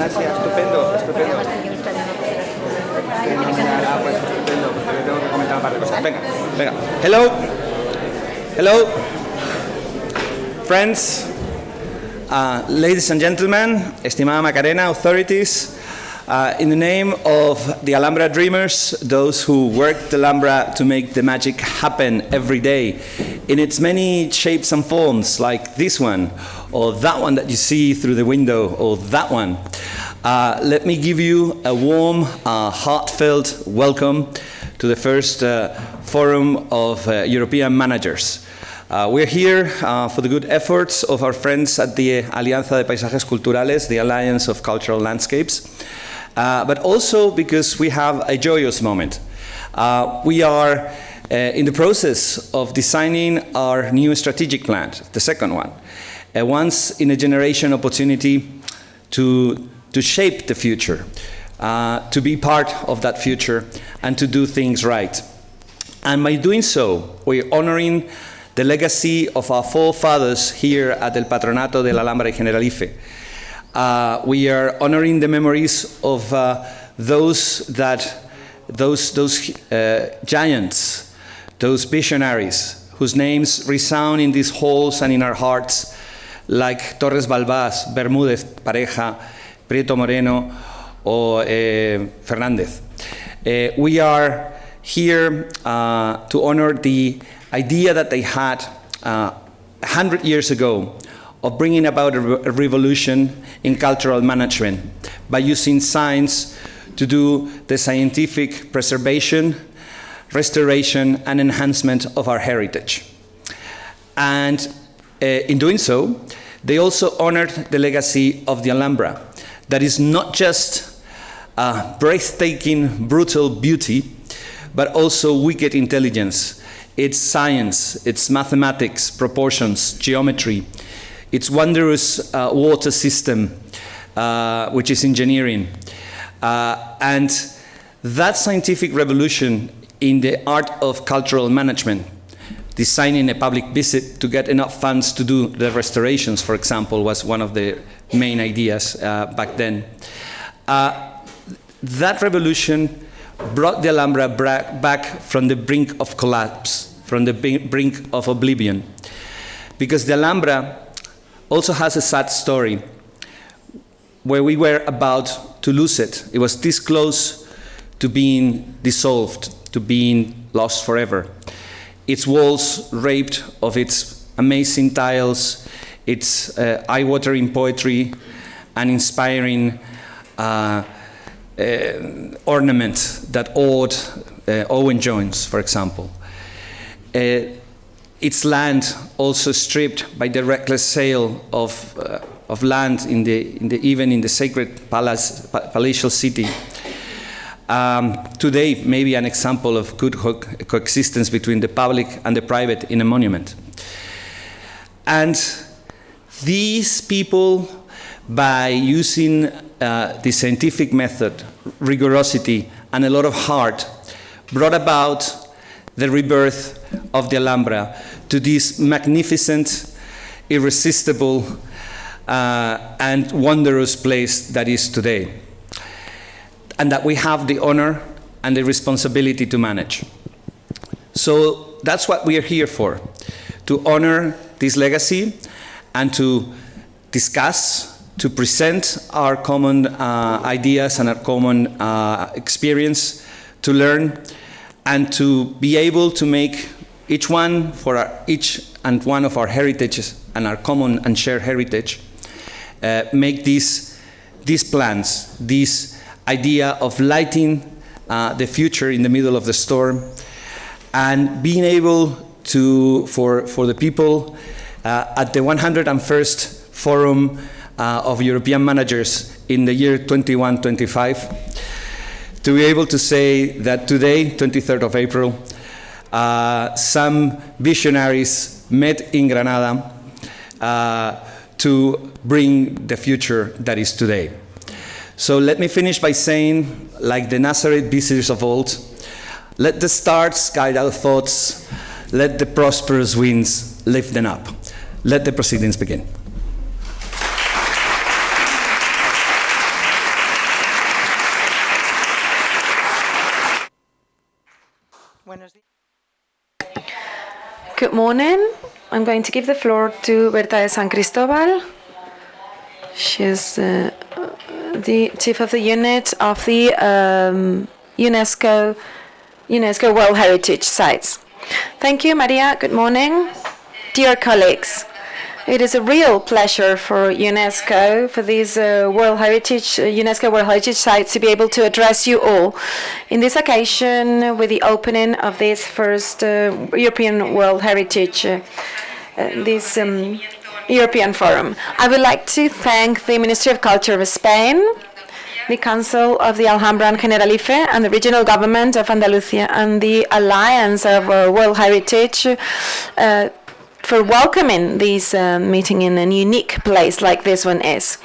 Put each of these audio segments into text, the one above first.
Gracias, estupendo, estupendo. Pues estupendo, porque tengo que comentar un par de cosas. Venga, venga. Hello. Hello. Friends, ladies and gentlemen, estimada Macarena, authorities, in the name of the Alhambra Dreamers, those who work the Alhambra to make the magic happen every day, in its many shapes and forms, like this one, or that one that you see through the window, or that one. Let me give you a warm, heartfelt welcome to the first Forum of European Managers. We're here for the good efforts of our friends at the Alianza de Paisajes Culturales, the Alliance of Cultural Landscapes, but also because we have a joyous moment. We are in the process of designing our new strategic plan, the second one, a once-in-a-generation opportunity to shape the future, to be part of that future, and to do things right. And by doing so, we're honoring the legacy of our forefathers here at el Patronato de la Alhambra y Generalife. We are honoring the memories of those giants, those visionaries, whose names resound in these halls and in our hearts, like Torres Balbás, Bermúdez Pareja, Prieto Moreno, or Fernández. We are here to honor the idea that they had 100 years ago of bringing about a revolution in cultural management by using science to do the scientific preservation, restoration, and enhancement of our heritage. And in doing so, they also honored the legacy of the Alhambra, that is not just breathtaking, brutal beauty, but also wicked intelligence. It's science, it's mathematics, proportions, geometry, its wondrous water system, which is engineering. And that scientific revolution in the art of cultural management, designing a public visit to get enough funds to do the restorations, for example, was one of the main ideas back then. That revolution brought the Alhambra back from the brink of collapse, from the brink of oblivion. Because the Alhambra also has a sad story where we were about to lose it. It was this close to being dissolved, to being lost forever. Its walls raped of its amazing tiles, its eye-watering poetry, and inspiring ornament that awed Owen Jones, for example. Its land also stripped by the reckless sale of land even in the sacred palatial city. Today, maybe an example of good coexistence between the public and the private in a monument. And these people, by using the scientific method, rigorosity, and a lot of heart, brought about the rebirth of the Alhambra to this magnificent, irresistible, and wondrous place that is today, and that we have the honor and the responsibility to manage. So that's what we are here for, to honor this legacy and to discuss, to present our common ideas and our common experience, to learn, and to be able to make each and one of our heritages and our common and shared heritage, make these plans, this idea of lighting the future in the middle of the storm, and being able to, for the people at the 101st Forum of European Managers in the year 21-25, to be able to say that today, 23rd of April, some visionaries met in Granada to bring the future that is today. So let me finish by saying, like the Nazareth visitors of old, let the stars guide our thoughts, let the prosperous winds lift them up. Let the proceedings begin. Good morning. I'm going to give the floor to Berta de San Cristobal. She's the chief of the unit of the UNESCO World Heritage Sites. Thank you, Maria. Good morning. Dear colleagues, it is a real pleasure for UNESCO, for these UNESCO World Heritage Sites, to be able to address you all in this occasion with the opening of this first European World Heritage, European Forum. I would like to thank the Ministry of Culture of Spain, the Council of the Alhambra and Generalife, and the regional government of Andalusia, and the Alliance of World Heritage for welcoming this meeting in a unique place like this one is.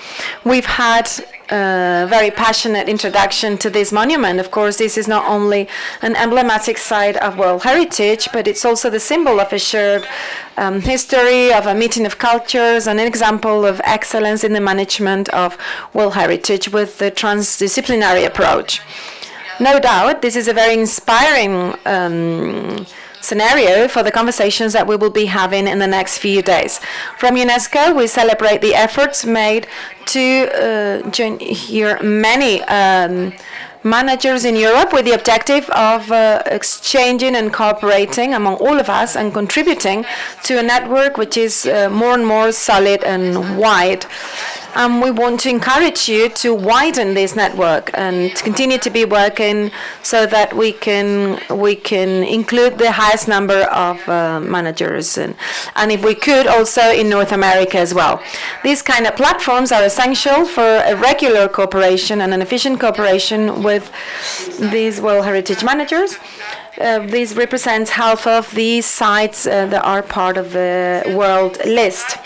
We've had a very passionate introduction to this monument. Of course, this is not only an emblematic site of World Heritage, but it's also the symbol of a shared history, of a meeting of cultures, and an example of excellence in the management of World Heritage with the transdisciplinary approach. No doubt, this is a very inspiring scenario for the conversations that we will be having in the next few days. From UNESCO, we celebrate the efforts made to join here many managers in Europe with the objective of exchanging and cooperating among all of us and contributing to a network which is more and more solid and wide. We want to encourage you to widen this network and to continue to be working so that we can include the highest number of managers, and if we could also in North America as well. These kind of platforms are essential for a regular cooperation and an efficient cooperation with these World Heritage managers. This represents half of the sites that are part of the World List.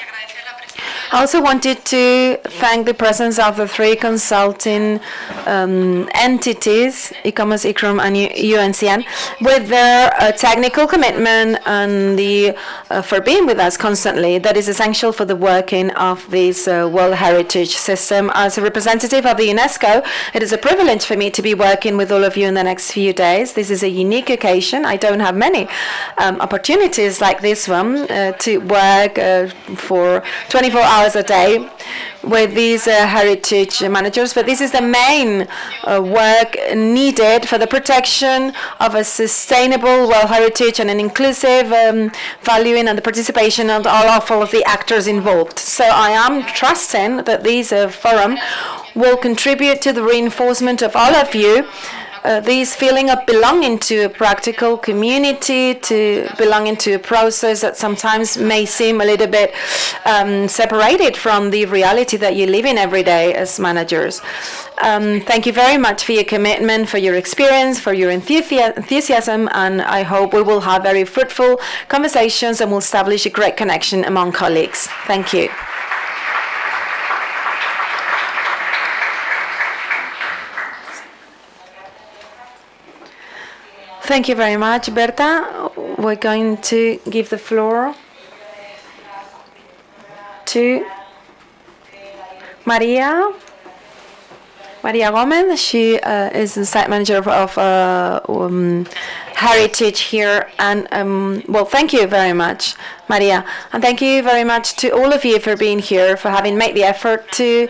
I also wanted to thank the presence of the three consulting entities, ICOMOS, ICROM, and UNCN, with their technical commitment and for being with us constantly. That is essential for the working of this World Heritage system. As a representative of the UNESCO, it is a privilege for me to be working with all of you in the next few days. This is a unique occasion. I don't have many opportunities like this one to work for 24 hours a day with these heritage managers, but this is the main work needed for the protection of a sustainable World Heritage and an inclusive valuing and the participation of all of the actors involved. So I am trusting that this forum will contribute to the reinforcement of all of you this feeling of belonging to a practical community, to belonging to a process that sometimes may seem a little bit separated from the reality that you live in every day as managers. Thank you very much for your commitment, for your experience, for your enthusiasm, and I hope we will have very fruitful conversations and will establish a great connection among colleagues. Thank you. Thank you very much, Berta. We're going to give the floor to Maria Gomez. She is the site manager of Heritage here. And well, thank you very much, Maria. And thank you very much to all of you for being here, for having made the effort to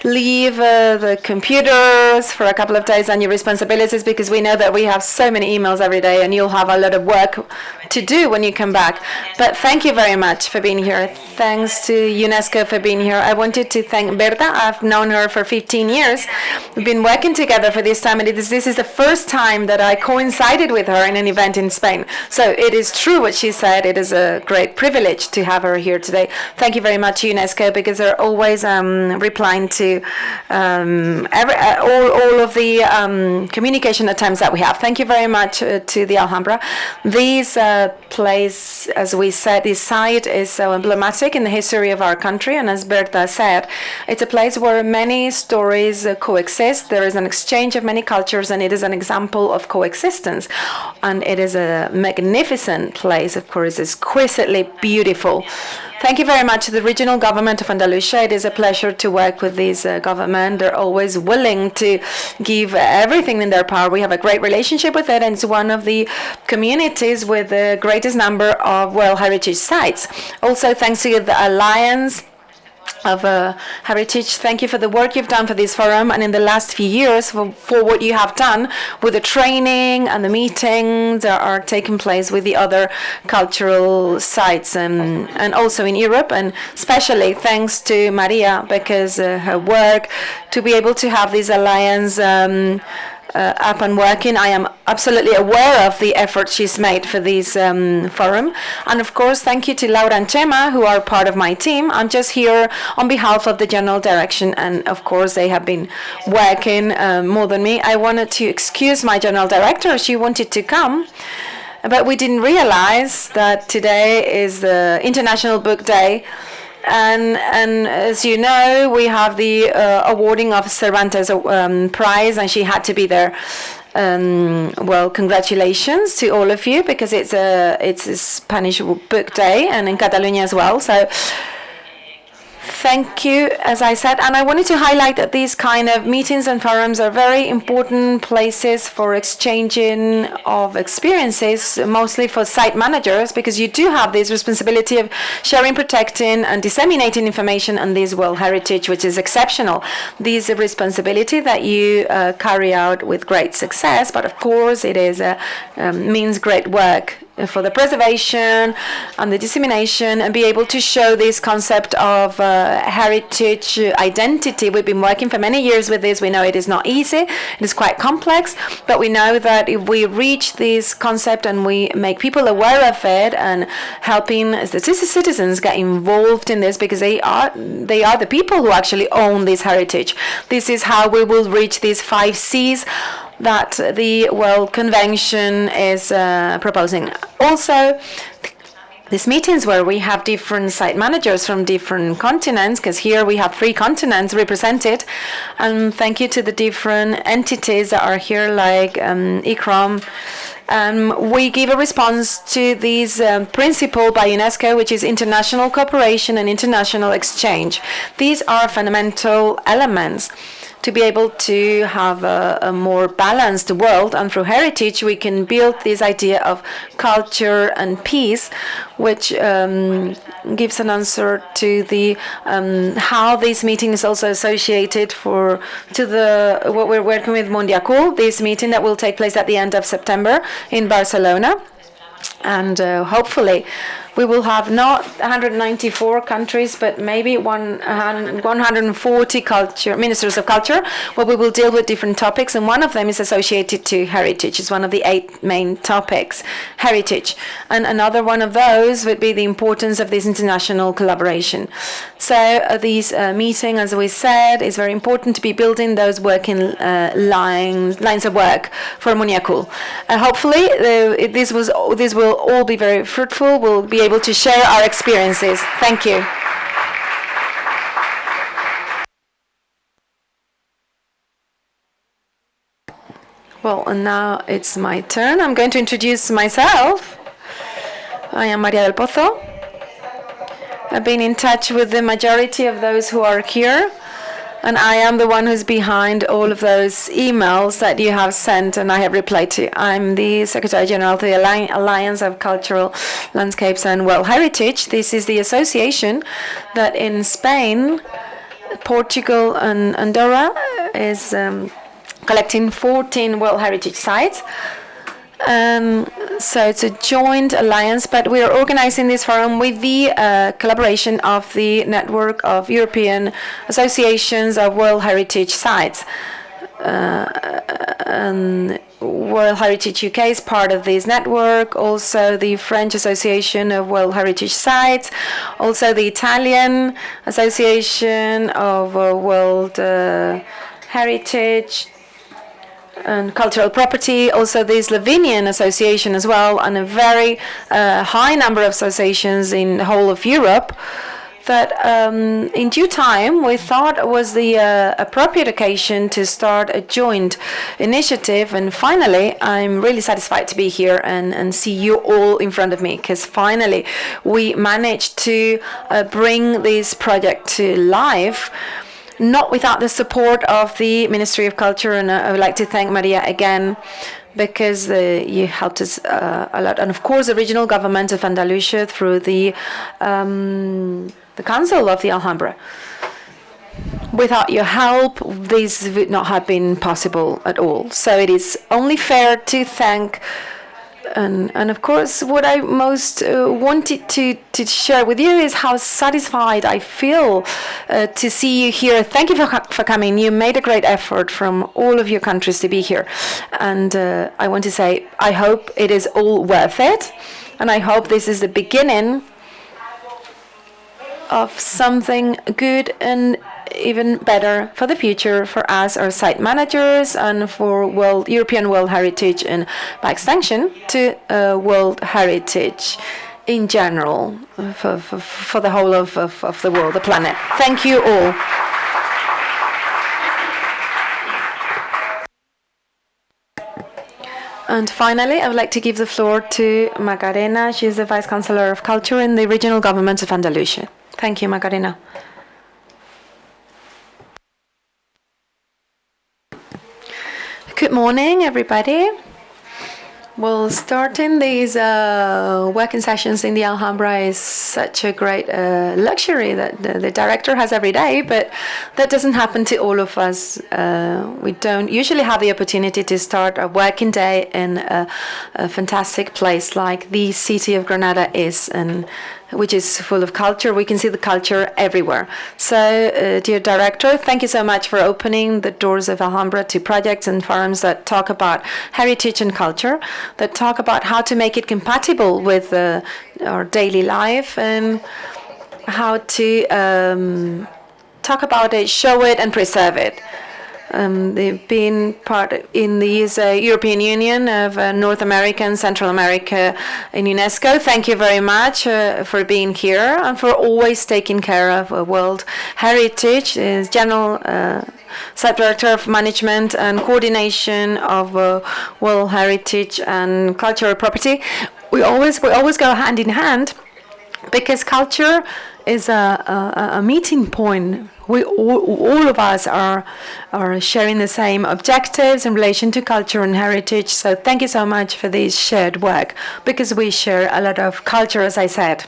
leave the computers for a couple of days and your responsibilities, because we know that we have so many emails every day and you'll have a lot of work to do when you come back. But thank you very much for being here. Thanks to UNESCO for being here. I wanted to thank Berta. I've known her for 15 years. We've been working together for this time, and this is the first time that I coincided with her in an event in Spain. So it is true what she said. It is a great privilege to have her here today. Thank you very much, UNESCO, because they're always replying to all of the communication attempts that we have. Thank you very much to the Alhambra. This place, as we said, this site is so emblematic in the history of our country, and as Berta said, it's a place where many stories coexist. There is an exchange of many cultures, and it is an example of coexistence. And it is a magnificent place, of course, exquisitely beautiful. Thank you very much to the regional government of Andalusia. It is a pleasure to work with this government. They're always willing to give everything in their power. We have a great relationship with it, and it's one of the communities with the greatest number of World Heritage Sites. Also, thanks to the Alliance of Heritage. Thank you for the work you've done for this forum and in the last few years for what you have done with the training and the meetings that are taking place with the other cultural sites and also in Europe, and especially thanks to Maria because her work to be able to have this alliance up and working. I am absolutely aware of the effort she's made for this forum. And of course, thank you to Laura and Chema, who are part of my team. I'm just here on behalf of the general direction, and of course, they have been working more than me. I wanted to excuse my general director. She wanted to come, but we didn't realize that today is the International Book Day. And as you know, we have the awarding of Cervantes prize, and she had to be there. Well, congratulations to all of you because it's a Spanish Book Day, and in Catalonia as well. So thank you, as I said, and I wanted to highlight that these kind of meetings and forums are very important places for exchanging of experiences, mostly for site managers, because you do have this responsibility of sharing, protecting, and disseminating information on this World Heritage, which is exceptional. This is a responsibility that you carry out with great success, but of course it is means great work for the preservation and the dissemination, and be able to show this concept of heritage identity. We've been working for many years with this. We know it is not easy, it is quite complex, but we know that if we reach this concept and we make people aware of it and helping the citizens get involved in this, because they are the people who actually own this heritage. This is how we will reach these 5 C's that the World Convention is proposing. Also, these meetings where we have different site managers from different continents, because here we have 3 continents represented, and thank you to the different entities that are here, like ICROM. We give a response to this principle by UNESCO, which is international cooperation and international exchange. These are fundamental elements to be able to have a more balanced world, and through heritage we can build this idea of culture and peace, which gives an answer to the how this meeting is also associated to what we're working with Mondiacul, this meeting that will take place at the end of September in Barcelona. And hopefully we will have not 194 countries, but maybe 140 ministers of culture, where we will deal with different topics, and one of them is associated to heritage. It's one of the 8 main topics, heritage. And another one of those would be the importance of this international collaboration. So this meeting, as we said, is very important to be building those working lines of work for Moniacul. Hopefully this will all be very fruitful. We'll be able to share our experiences. Thank you. Well, and now it's my turn. I'm going to introduce myself. I am Maria del Pozo. I've been in touch with the majority of those who are here, and I am the one who's behind all of those emails that you have sent and I have replied to. I'm the Secretary General of the Alliance of Cultural Landscapes and World Heritage. This is the association that in Spain, Portugal and Andorra is collecting 14 World Heritage Sites. So it's a joint alliance, but we are organizing this forum with the collaboration of the network of European associations of World Heritage Sites. And World Heritage UK is part of this network, also the French Association of World Heritage Sites, also the Italian Association of World Heritage and Cultural Property, also the Slovenian Association as well, and a very high number of associations in the whole of Europe. that in due time we thought was the appropriate occasion to start a joint initiative, and finally I'm really satisfied to be here and see you all in front of me, because finally we managed to bring this project to life, not without the support of the Ministry of Culture, and I would like to thank Maria again, because you helped us a lot, and of course the regional government of Andalusia through the Council of the Alhambra. Without your help, this would not have been possible at all. So it is only fair to thank. And of course, what I most wanted to share with you is how satisfied I feel to see you here. Thank you for coming. You made a great effort from all of your countries to be here. And I want to say, I hope it is all worth it. And I hope this is the beginning of something good and even better for the future for us, our site managers, and for European World Heritage, and by extension to World Heritage in general for the whole of the world, the planet. Thank you all. And finally, I would like to give the floor to Macarena. She is the Vice Chancellor of Culture in the Regional Government of Andalusia. Thank you, Macarena. Good morning, everybody. Well, starting these working sessions in the Alhambra is such a great luxury that the director has every day, but that doesn't happen to all of us. We don't usually have the opportunity to start a working day in a fantastic place like the city of Granada is, and which is full of culture. We can see the culture everywhere. So, dear director, thank you so much for opening the doors of Alhambra to projects and forums that talk about heritage and culture, that talk about how to make it compatible with our daily life, and how to talk about it, show it, and preserve it. They've been part in the European Union of North America and Central America in UNESCO. Thank you very much for being here and for always taking care of World Heritage. As General Sub-Director of Management and Coordination of World Heritage and Cultural Property, we always go hand in hand, because culture is a meeting point. We all of us are sharing the same objectives in relation to culture and heritage. So thank you so much for this shared work, because we share a lot of culture, as I said.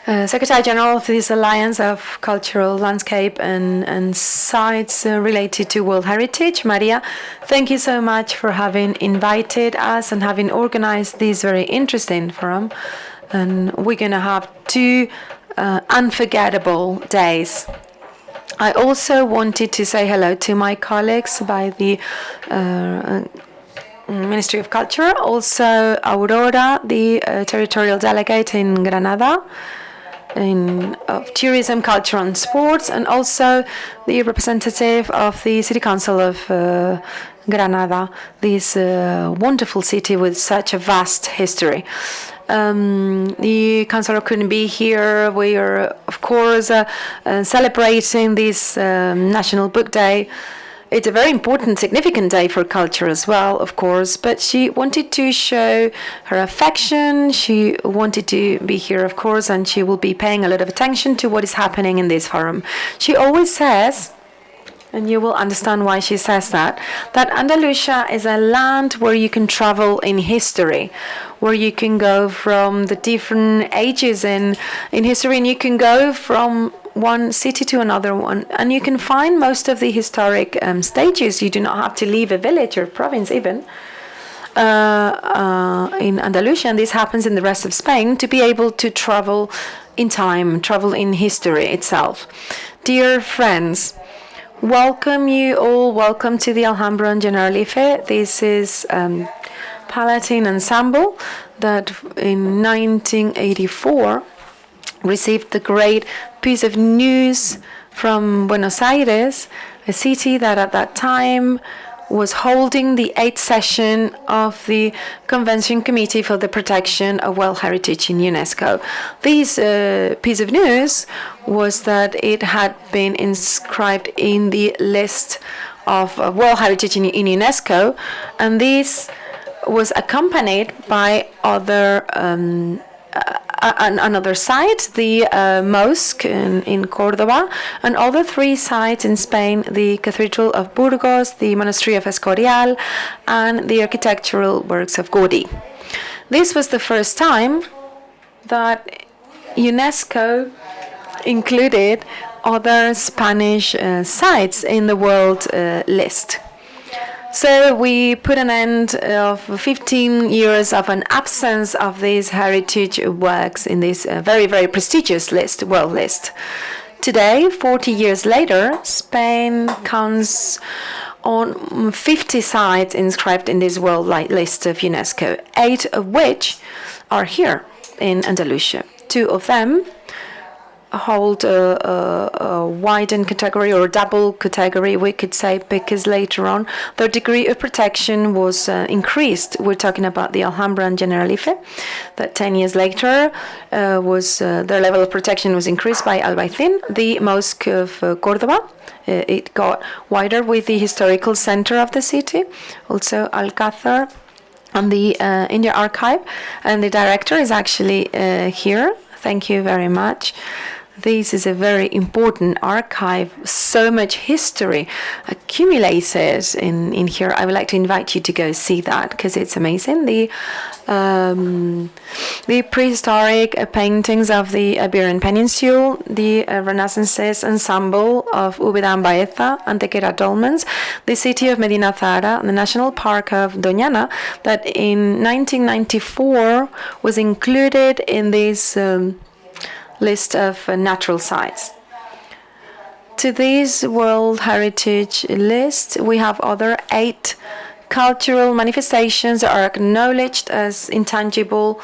Secretary General of this Alliance of Cultural Landscape and Sites related to World Heritage, Maria, thank you so much for having invited us and having organized this very interesting forum. And we're going to have 2 unforgettable days. I also wanted to say hello to my colleagues by the Ministry of Culture, also Aurora, the territorial delegate in Granada, of tourism, culture and sports, and also the representative of the City Council of Granada, this wonderful city with such a vast history. The councillor couldn't be here. We are, of course, celebrating this National Book Day. It's a very important, significant day for culture as well, of course, but she wanted to show her affection. She wanted to be here, of course, and she will be paying a lot of attention to what is happening in this forum. She always says, and you will understand why she says that Andalusia is a land where you can travel in history, where you can go from the different ages in history, and you can go from one city to another one, and you can find most of the historic stages. You do not have to leave a village or province even in Andalusia, and this happens in the rest of Spain, to be able to travel in time, travel in history itself. Dear friends, welcome you all. Welcome to the Alhambra and Generalife. This is Palatine Ensemble that in 1984 received the great piece of news from Buenos Aires, a city that at that time was holding the 8th session of the Convention Committee for the Protection of World Heritage in UNESCO. This piece of news was that it had been inscribed in the list of World Heritage in UNESCO, and this was accompanied by another site, the mosque in Córdoba, and other 3 sites in Spain, the Cathedral of Burgos, the Monastery of Escorial, and the architectural works of Gaudí. This was the first time that UNESCO included other Spanish sites in the World List. So we put an end of 15 years of an absence of these heritage works in this very, very prestigious list, World List. Today, 40 years later, Spain counts on 50 sites inscribed in this World List of UNESCO, 8 of which are here in Andalusia. 2 of them hold a widened category or double category, we could say, because later on their degree of protection was increased. We're talking about the Alhambra and Generalife, that 10 years later their level of protection was increased by Albaicín. The Mosque of Córdoba, it got wider with the historical center of the city, also Alcázar, and the India Archive, and the director is actually here. Thank you very much. This is a very important archive, so much history accumulated in here. I would like to invite you to go see that because it's amazing. The prehistoric paintings of the Iberian Peninsula, the Renaissance ensemble of Úbeda and Baeza, Antequera dolmens, the city of Medina Zahara, and the National Park of Doñana, that in 1994 was included in this list of natural sites. To this World Heritage List, we have other 8 cultural manifestations that are acknowledged as intangible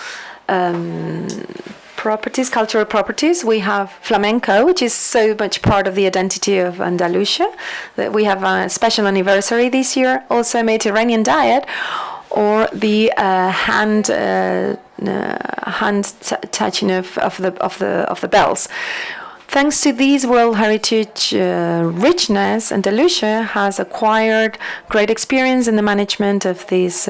properties, cultural properties. We have flamenco, which is so much part of the identity of Andalusia, that we have a special anniversary this year. Also Mediterranean diet, or the hand touching of the bells. Thanks to these World Heritage richness, Andalusia has acquired great experience in the management of this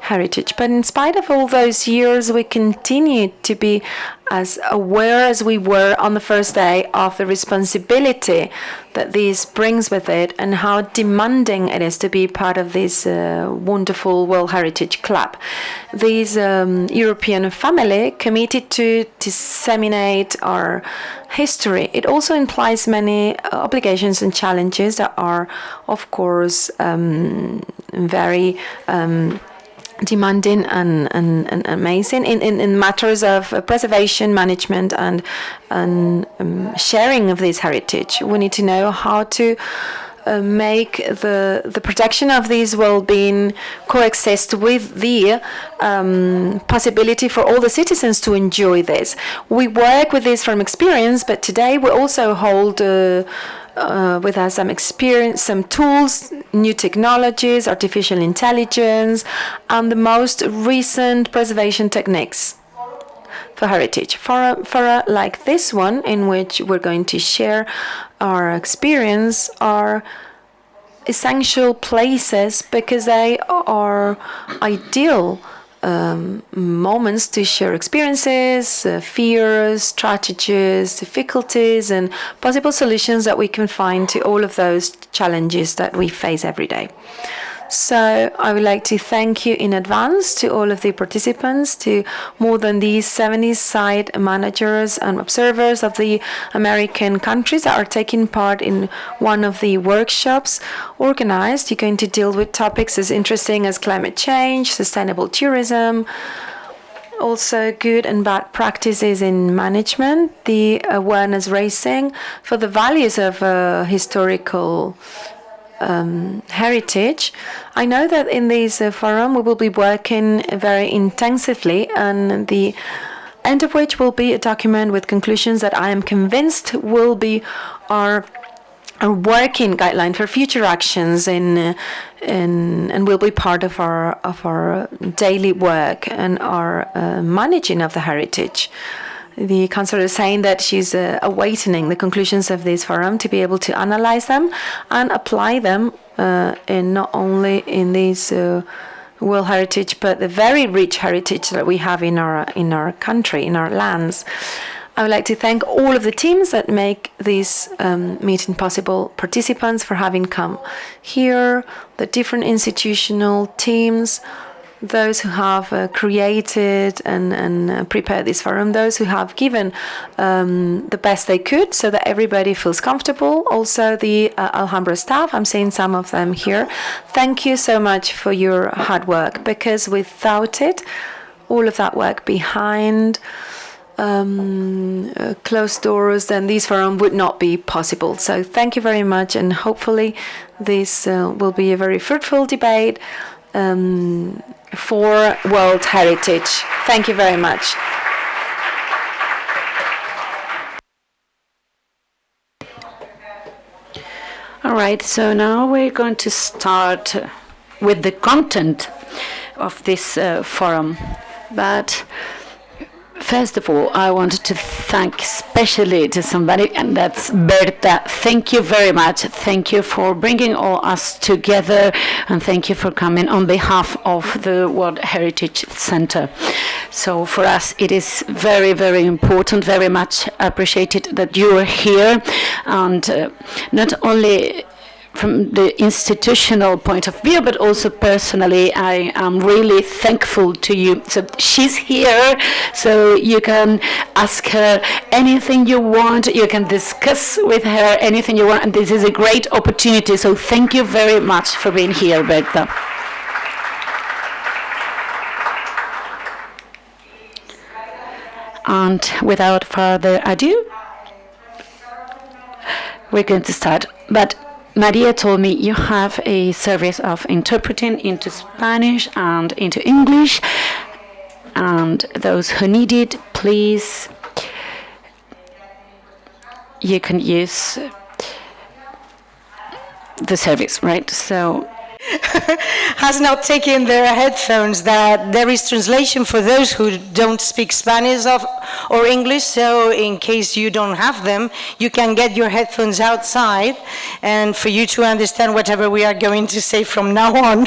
heritage. But in spite of all those years, we continue to be as aware as we were on the first day of the responsibility that this brings with it and how demanding it is to be part of this wonderful World Heritage Club. This European family committed to disseminate our history. It also implies many obligations and challenges that are, of course, very demanding and amazing in matters of preservation, management, and sharing of this heritage. We need to know how to make the protection of this well-being coexist with the possibility for all the citizens to enjoy this. We work with this from experience, but today we also hold with us some experience, some tools, new technologies, artificial intelligence, and the most recent preservation techniques for heritage. For like this one, in which we're going to share our experience, are essential places because they are ideal moments to share experiences, fears, strategies, difficulties, and possible solutions that we can find to all of those challenges that we face every day. So I would like to thank you in advance to all of the participants, to more than these 70 site managers and observers of the American countries that are taking part in one of the workshops organized. You're going to deal with topics as interesting as climate change, sustainable tourism, also good and bad practices in management, the awareness raising for the values of historical heritage. I know that in this forum we will be working very intensively, and the end of which will be a document with conclusions that I am convinced will be our a working guideline for future actions and will be part of our daily work and our managing of the heritage. The Councillor is saying that she's awaiting the conclusions of this forum to be able to analyze them and apply them in not only in this World Heritage, but the very rich heritage that we have in our country, in our lands. I would like to thank all of the teams that make this meeting possible, participants for having come here, the different institutional teams, those who have created and prepared this forum, those who have given the best they could so that everybody feels comfortable. Also the Alhambra staff, I'm seeing some of them here. Thank you so much for your hard work, because without it, all of that work behind closed doors, then this forum would not be possible. So thank you very much, and hopefully this will be a very fruitful debate for World Heritage. Thank you very much. All right, so now we're going to start with the content of this forum. But first of all, I wanted to thank especially to somebody, and that's Berta. Thank you very much. Thank you for bringing all us together, and thank you for coming on behalf of the World Heritage Center. So for us, it is very, very important, very much appreciated that you are here, and not only from the institutional point of view, but also personally, I am really thankful to you. So she's here, so you can ask her anything you want, you can discuss with her anything you want, and this is a great opportunity. So thank you very much for being here, Berta. And without further ado, we're going to start. But Maria told me you have a service of interpreting into Spanish and into English, and those who need it, please, you can use the service, right? So has now taken their headphones, that there is translation for those who don't speak Spanish or English, so in case you don't have them, you can get your headphones outside, and for you to understand whatever we are going to say from now on.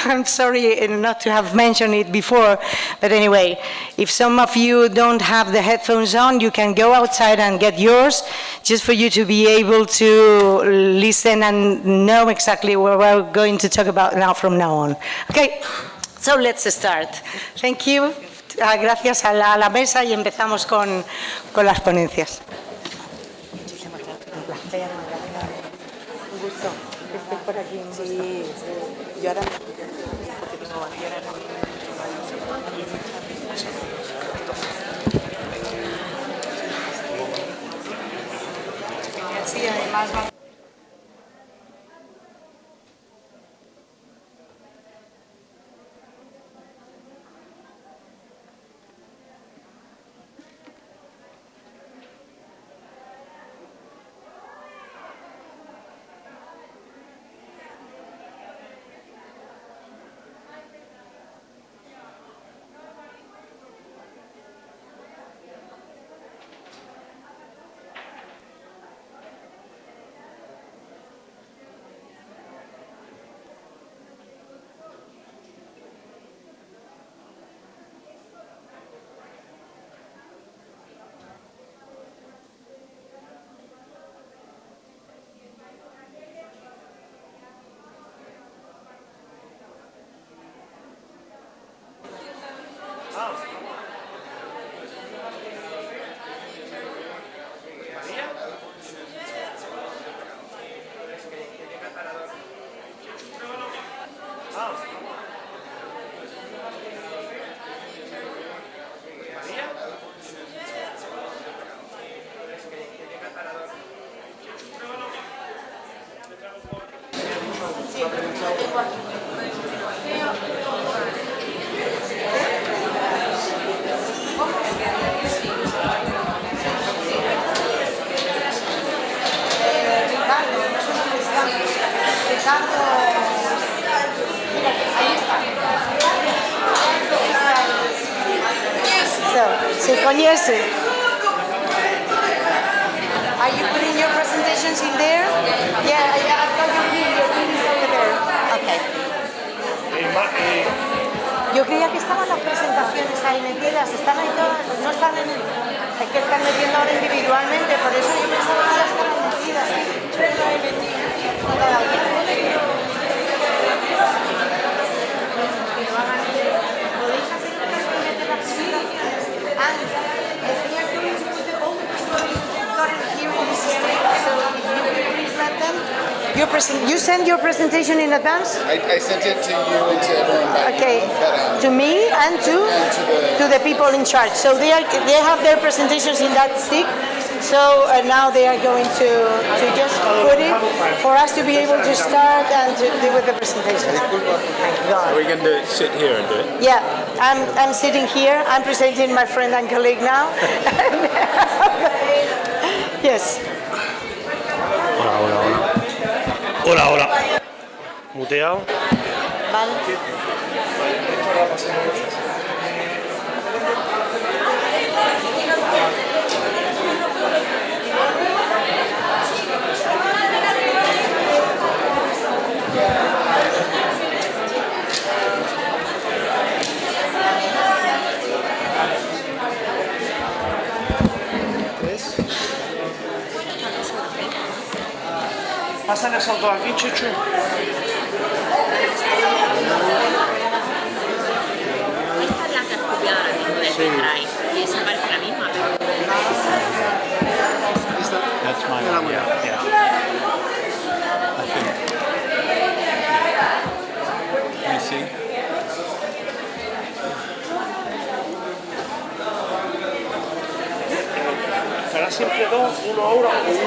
I'm sorry not to have mentioned it before, but anyway, if some of you don't have the headphones on, you can go outside and get yours, just for you to be able to listen and know exactly what we're going to talk about now from now on. Okay, so let's start. Thank you. Gracias a la mesa, y empezamos con las ponencias. Muchísimas gracias. Un placer. Un gusto que estés por aquí. Sí, yo ahora porque tengo bandera. Sí, además So, se conoce. Are you putting your presentations in there? Yeah, I've got your video. Your video is over there. Okay. Yo creía que estaban las presentaciones ahí metidas. ¿Están ahí todas? No están en el... Es que están metiendo ahora individualmente, por eso yo pensaba que ya estaban metidas. Yo no he metido todavía. ¿Podéis hacer una meter las presentaciones? And we are going to put the old stories here in this street, so if you could please let them. You send your presentation in advance? I sent it to you and to everyone back. Okay, to me and to the people in charge. So they have their presentations in that stick. So now they are going to just put it for us to be able to start and to do with the presentation. Thank God. Are we going to sit here and do it? Yeah, I'm sitting here. I'm presenting my friend and colleague now. Yes. Hola, hola, hola. Hola, hola. Muteado. Vale. Pasan esos dos aquí, Chuchu. Esta es la que has copiado ahora mismo de Drive. Y esa parece la misma, pero... That's my one. Yeah. I think. Let me see. ¿Estará siempre dos, uno ahora o uno?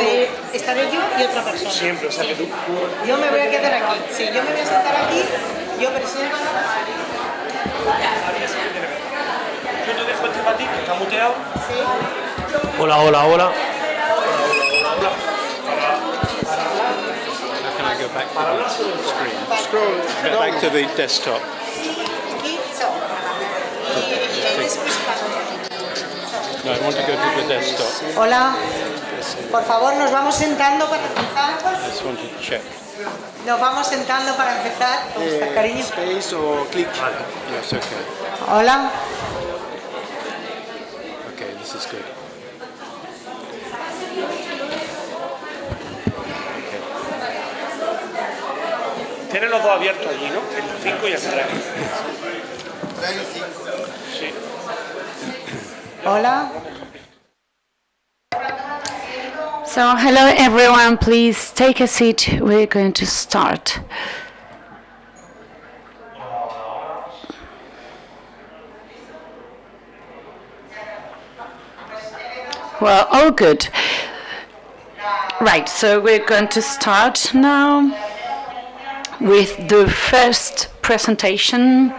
Estaré yo y otra persona. Siempre, o sea que tú... Yo me voy a quedar aquí. Sí, yo me voy a sentar aquí. Yo presento. Yo te dejo este para ti, que está muteado. Sí. Hola, hola, hola. How can I go back to the screen? Scroll. Go back to the desktop. Aquí, so. Y después No, I want to go to the desktop. Hola. Por favor, nos vamos sentando para empezar. I just want to check. Nos vamos sentando para empezar. ¿Cómo está, cariño? Space or click? Yes, okay. Hola. Okay, this is good. Tienes los dos abiertos allí, ¿no? El 5 y el 3. Sí. Hola. So, hello everyone, please take a seat. We're going to start. Well, all good. Right, so we're going to start now with the first presentation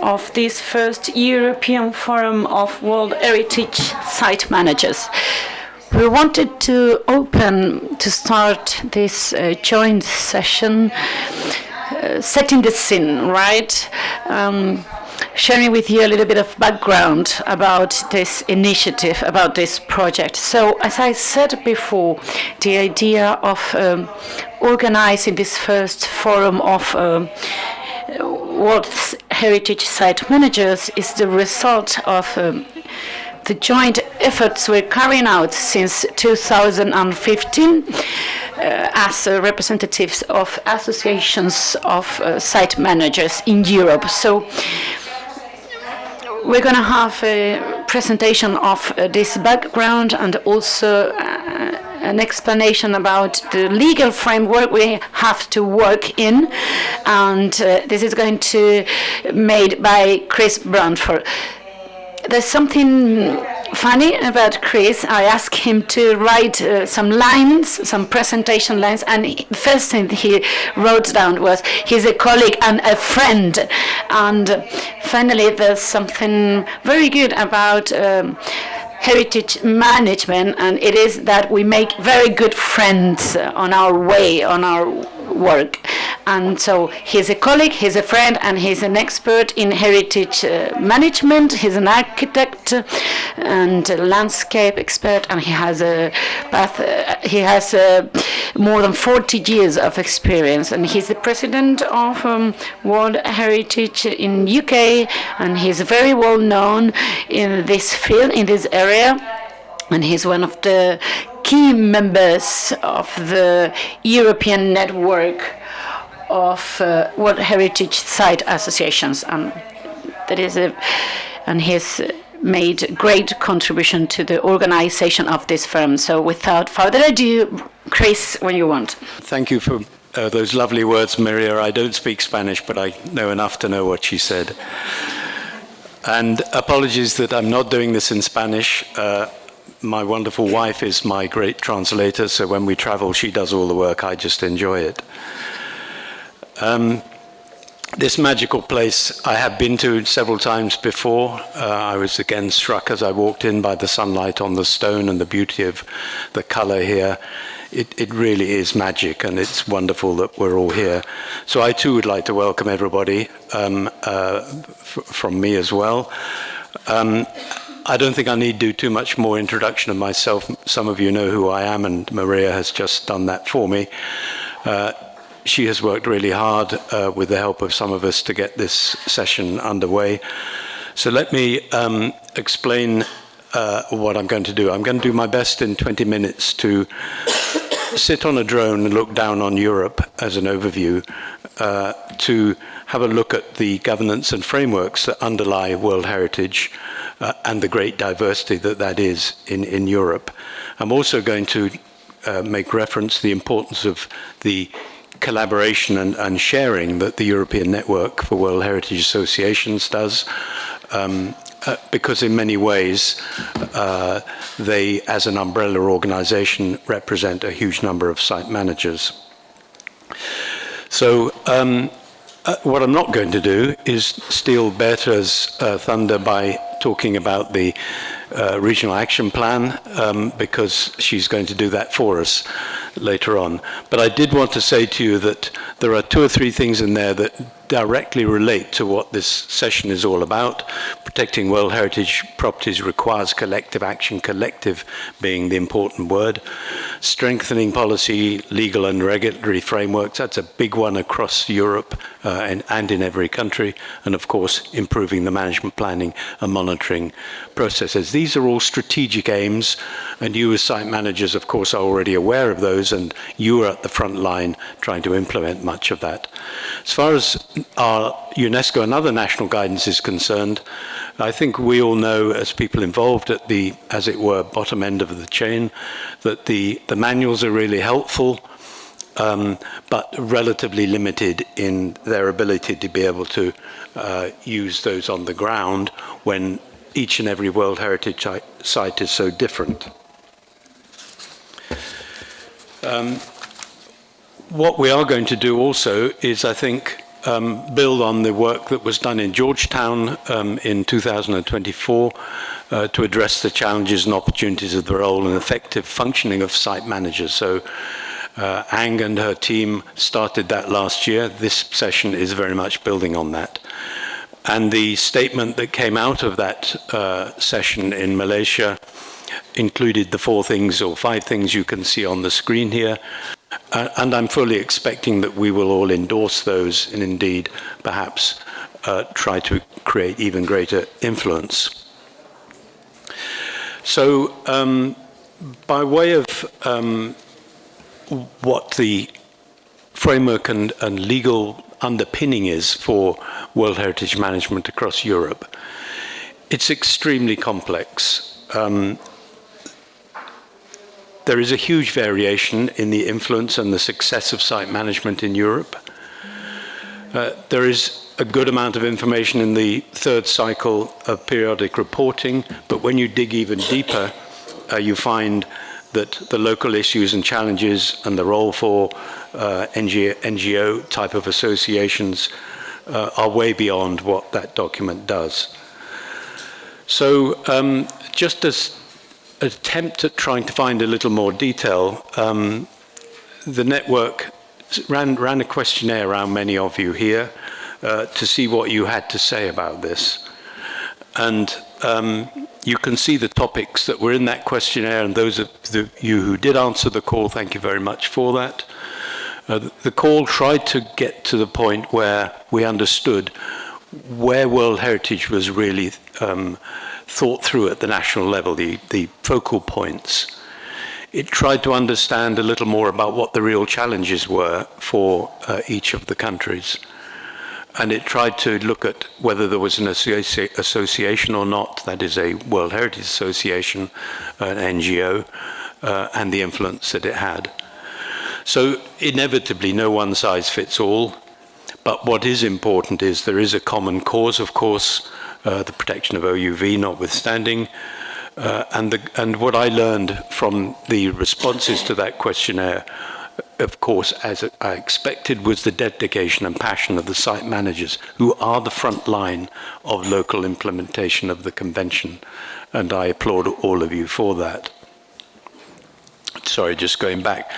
of this first European Forum of World Heritage Site Managers. We wanted to start this joint session, setting the scene, right? Sharing with you a little bit of background about this initiative, about this project. So, as I said before, the idea of organizing this first forum of World Heritage Site Managers is the result of the joint efforts we're carrying out since 2015 as representatives of associations of site managers in Europe. So we're going to have a presentation of this background and also an explanation about the legal framework we have to work in, and this is going to be made by Chris Brandford. There's something funny about Chris. I asked him to write some lines, some presentation lines, and the first thing he wrote down was he's a colleague and a friend. And finally, there's something very good about heritage management, and it is that we make very good friends on our way, on our work. And so he's a colleague, he's a friend, and he's an expert in heritage management. He's an architect and a landscape expert, and he has more than 40 years of experience. And he's the president of World Heritage in UK, and he's very well known in this field, in this area. And he's one of the key members of the European network of World Heritage Site associations, and he's made great contribution to the organization of this firm. So without further ado, Chris, when you want. Thank you for those lovely words, Maria. I don't speak Spanish, but I know enough to know what she said. And apologies that I'm not doing this in Spanish. My wonderful wife is my great translator, so when we travel, she does all the work. I just enjoy it. This magical place I have been to several times before. I was again struck as I walked in by the sunlight on the stone and the beauty of the color here. It really is magic, and it's wonderful that we're all here. So I too would like to welcome everybody from me as well. I don't think I need to do too much more introduction of myself. Some of you know who I am, and Maria has just done that for me. She has worked really hard with the help of some of us to get this session underway. So let me explain what I'm going to do. I'm going to do my best in 20 minutes to sit on a drone and look down on Europe as an overview, to have a look at the governance and frameworks that underlie World Heritage and the great diversity that is in Europe. I'm also going to make reference to the importance of the collaboration and sharing that the European Network for World Heritage Associations does, because in many ways they, as an umbrella organization, represent a huge number of site managers. So what I'm not going to do is steal Berta's thunder by talking about the regional action plan, because she's going to do that for us later on. But I did want to say to you that there are 2 or 3 things in there that directly relate to what this session is all about. Protecting World Heritage properties requires collective action, collective being the important word. Strengthening policy, legal and regulatory frameworks, that's a big one across Europe and in every country. And of course, improving the management planning and monitoring processes. These are all strategic aims, and you as site managers, of course, are already aware of those, and you are at the front line trying to implement much of that. As far as our UNESCO and other national guidance is concerned, I think we all know, as people involved at the, as it were, bottom end of the chain, that the manuals are really helpful, but relatively limited in their ability to be able to use those on the ground when each and every World Heritage site is so different. What we are going to do also is, I think, build on the work that was done in Georgetown in 2024 to address the challenges and opportunities of the role and effective functioning of site managers. So ENG and her team started that last year. This session is very much building on that. And the statement that came out of that session in Malaysia included the 4 things or 5 things you can see on the screen here. And I'm fully expecting that we will all endorse those and indeed perhaps try to create even greater influence. So by way of what the framework and legal underpinning is for World Heritage management across Europe, it's extremely complex. There is a huge variation in the influence and the success of site management in Europe. There is a good amount of information in the 3rd cycle of periodic reporting, but when you dig even deeper, you find that the local issues and challenges and the role for NGO type of associations are way beyond what that document does. So just as attempt at trying to find a little more detail, the network ran a questionnaire around many of you here to see what you had to say about this. And you can see the topics that were in that questionnaire, and those of you who did answer the call, thank you very much for that. The call tried to get to the point where we understood where World Heritage was really thought through at the national level, the focal points. It tried to understand a little more about what the real challenges were for each of the countries. And it tried to look at whether there was an association or not, that is a World Heritage Association, an NGO, and the influence that it had. So inevitably, no one size fits all. But what is important is there is a common cause, of course, the protection of OUV notwithstanding. And what I learned from the responses to that questionnaire, of course, as I expected, was the dedication and passion of the site managers, who are the front line of local implementation of the convention. And I applaud all of you for that. Sorry, just going back.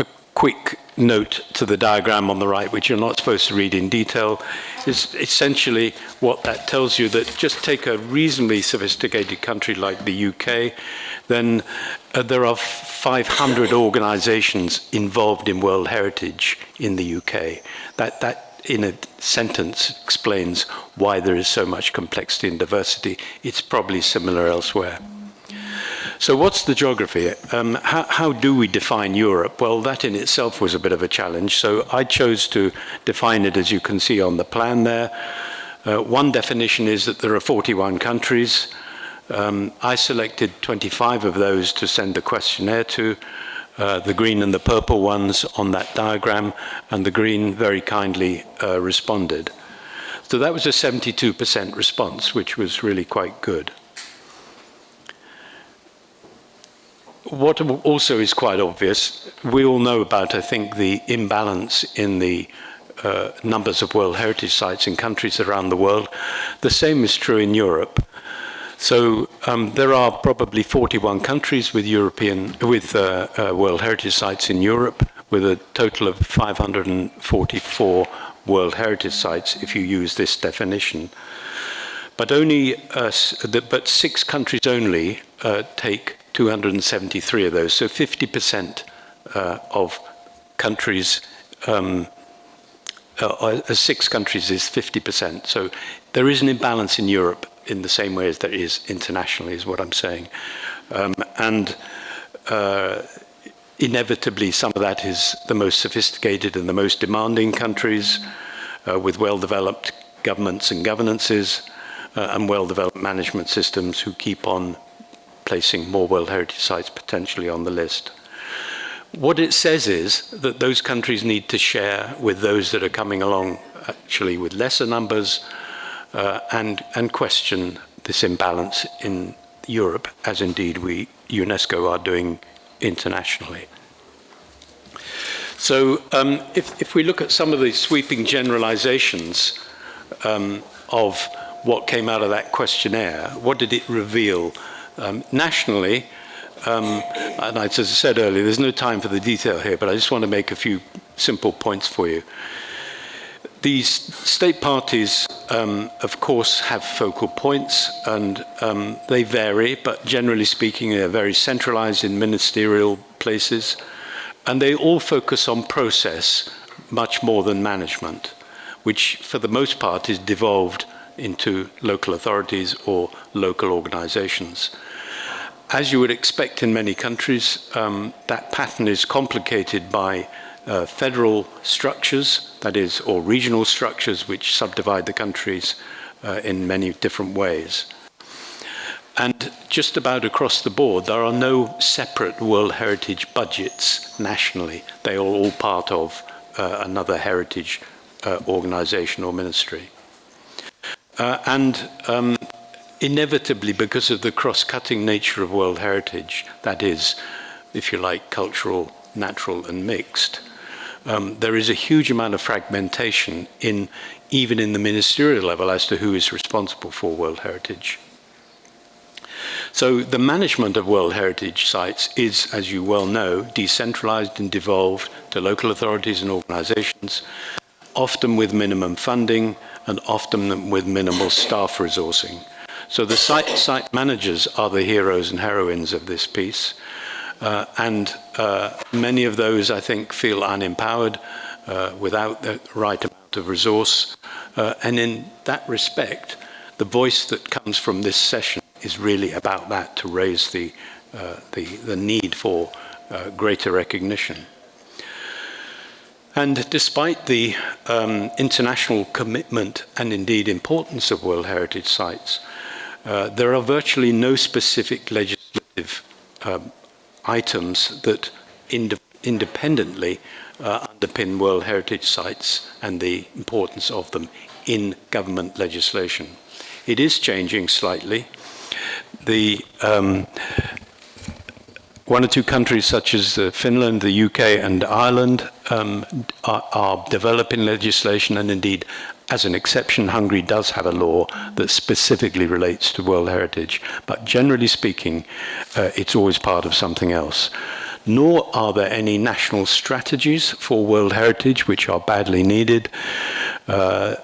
A quick note to the diagram on the right, which you're not supposed to read in detail, is essentially what that tells you, that just take a reasonably sophisticated country like the UK, then there are 500 organizations involved in World Heritage in the UK. That in a sentence explains why there is so much complexity and diversity. It's probably similar elsewhere. So what's the geography? How do we define Europe? Well, that in itself was a bit of a challenge. So I chose to define it, as you can see on the plan there. One definition is that there are 41 countries. I selected 25 of those to send the questionnaire to, the green and the purple ones on that diagram, and the green very kindly responded. So that was a 72% response, which was really quite good. What also is quite obvious, we all know about, I think, the imbalance in the numbers of World Heritage Sites in countries around the world. The same is true in Europe. So there are probably 41 countries with World Heritage Sites in Europe, with a total of 544 World Heritage Sites, if you use this definition. But but 6 countries only take 273 of those, so 50% of countries, 6 countries is 50%. So there is an imbalance in Europe in the same way as there is internationally, is what I'm saying. Inevitably, some of that is the most sophisticated and the most demanding countries with well-developed governments and governances and well-developed management systems who keep on placing more World Heritage Sites potentially on the list. What it says is that those countries need to share with those that are coming along actually with lesser numbers and question this imbalance in Europe, as indeed UNESCO are doing internationally. So if we look at some of the sweeping generalizations of what came out of that questionnaire, what did it reveal? Nationally, and as I said earlier, there's no time for the detail here, but I just want to make a few simple points for you. These state parties, of course, have focal points, and they vary, but generally speaking, they're very centralized in ministerial places, and they all focus on process much more than management, which for the most part is devolved into local authorities or local organizations. As you would expect in many countries, that pattern is complicated by federal structures, that is, or regional structures which subdivide the countries in many different ways. And just about across the board, there are no separate World Heritage budgets nationally. They are all part of another heritage organization or ministry. Inevitably, because of the cross-cutting nature of World Heritage, that is, if you like, cultural, natural, and mixed, there is a huge amount of fragmentation even in the ministerial level as to who is responsible for World Heritage. So the management of World Heritage Sites is, as you well know, decentralized and devolved to local authorities and organizations, often with minimum funding and often with minimal staff resourcing. So the site managers are the heroes and heroines of this piece, and many of those, I think, feel unempowered without the right amount of resource. And in that respect, the voice that comes from this session is really about that, to raise the need for greater recognition. And despite the international commitment and indeed importance of World Heritage Sites, there are virtually no specific legislative items that independently underpin World Heritage Sites and the importance of them in government legislation. It is changing slightly. The one or two countries such as Finland, the UK and Ireland are developing legislation, and indeed, as an exception, Hungary does have a law that specifically relates to World Heritage, but generally speaking, it's always part of something else. Nor are there any national strategies for World Heritage, which are badly needed,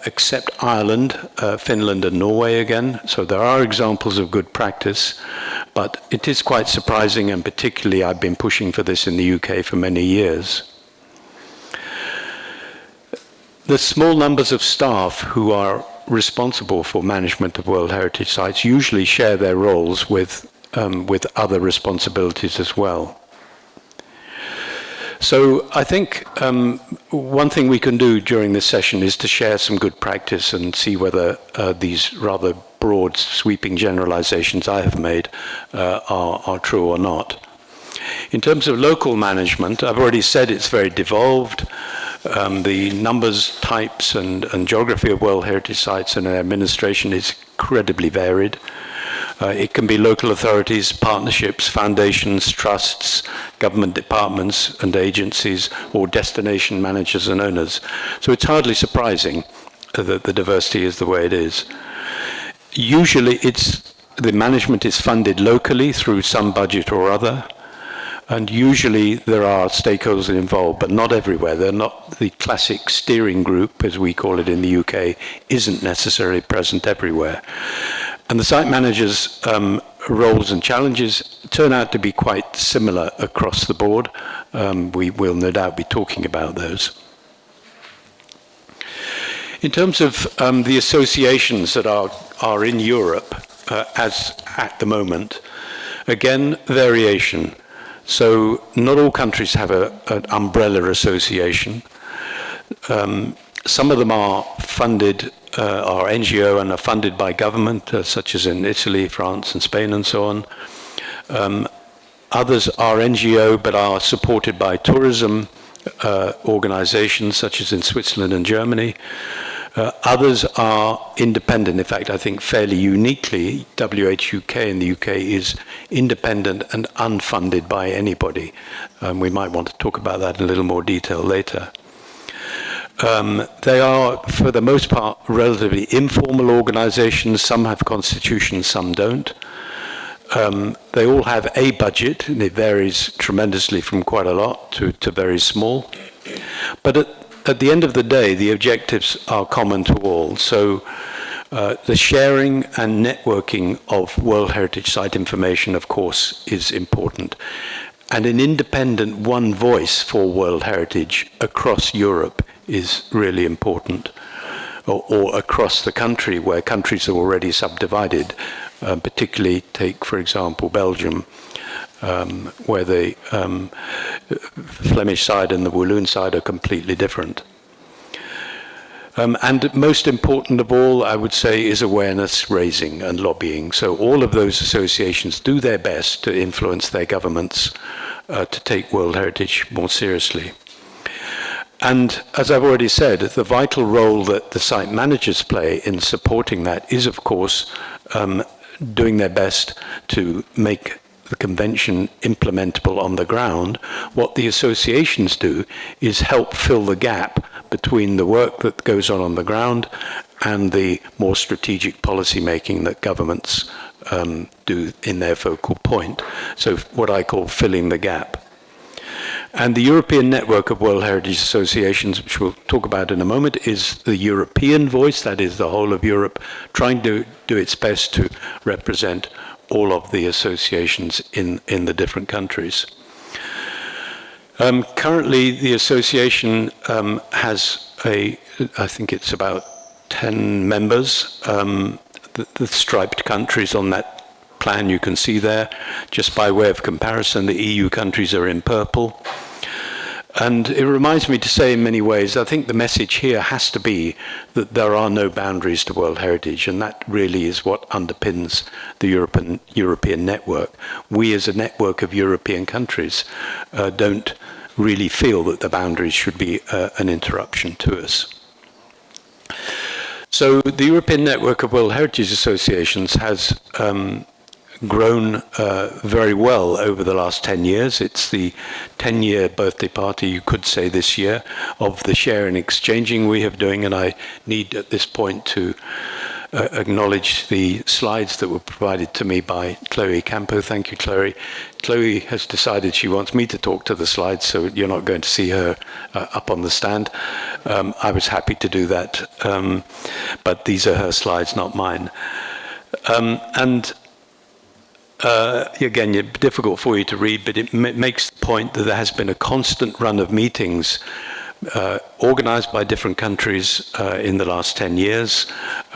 except Ireland, Finland and Norway again. So there are examples of good practice, but it is quite surprising, and particularly I've been pushing for this in the UK for many years. The small numbers of staff who are responsible for management of World Heritage Sites usually share their roles with other responsibilities as well. So I think one thing we can do during this session is to share some good practice and see whether these rather broad, sweeping generalizations I have made are true or not. In terms of local management, I've already said it's very devolved. The numbers, types, and geography of World Heritage Sites and their administration is incredibly varied. It can be local authorities, partnerships, foundations, trusts, government departments and agencies, or destination managers and owners. So it's hardly surprising that the diversity is the way it is. Usually the management is funded locally through some budget or other, and usually there are stakeholders involved, but not everywhere. They're not the classic steering group, as we call it in the UK, isn't necessarily present everywhere. And the site managers' roles and challenges turn out to be quite similar across the board. We will no doubt be talking about those. In terms of the associations that are in Europe, as at the moment, again, variation. So not all countries have an umbrella association. Some of them are funded, are NGO and are funded by government, such as in Italy, France and Spain and so on. Others are NGO but are supported by tourism organizations, such as in Switzerland and Germany. Others are independent. In fact, I think fairly uniquely, WHUK in the UK is independent and unfunded by anybody. We might want to talk about that in a little more detail later. They are, for the most part, relatively informal organizations. Some have constitutions, some don't. They all have a budget, and it varies tremendously from quite a lot to very small. But at the end of the day, the objectives are common to all. So the sharing and networking of World Heritage Site information, of course, is important. And an independent one voice for World Heritage across Europe is really important, or across the country, where countries are already subdivided. Particularly take, for example, Belgium, where the Flemish side and the Walloon side are completely different. And most important of all, I would say, is awareness raising and lobbying. So all of those associations do their best to influence their governments to take World Heritage more seriously. And as I've already said, the vital role that the site managers play in supporting that is, of course, doing their best to make the convention implementable on the ground. What the associations do is help fill the gap between the work that goes on the ground and the more strategic policy making that governments do in their focal point. So what I call filling the gap. And the European Network of World Heritage Associations, which we'll talk about in a moment, is the European voice, that is the whole of Europe, trying to do its best to represent all of the associations in the different countries. Currently, the association has I think it's about 10 members. The striped countries on that plan you can see there. Just by way of comparison, the EU countries are in purple. And it reminds me to say in many ways, I think the message here has to be that there are no boundaries to World Heritage, and that really is what underpins the European network. We as a network of European countries don't really feel that the boundaries should be an interruption to us. So the European Network of World Heritage Associations has grown very well over the last 10 years. It's the 10-year birthday party, you could say, this year of the share and exchanging we have doing, and I need at this point to acknowledge the slides that were provided to me by Chloe Campo. Thank you, Chloe. Chloe has decided she wants me to talk to the slides, so you're not going to see her up on the stand. I was happy to do that, but these are her slides, not mine. Again, difficult for you to read, but it makes the point that there has been a constant run of meetings organized by different countries in the last 10 years.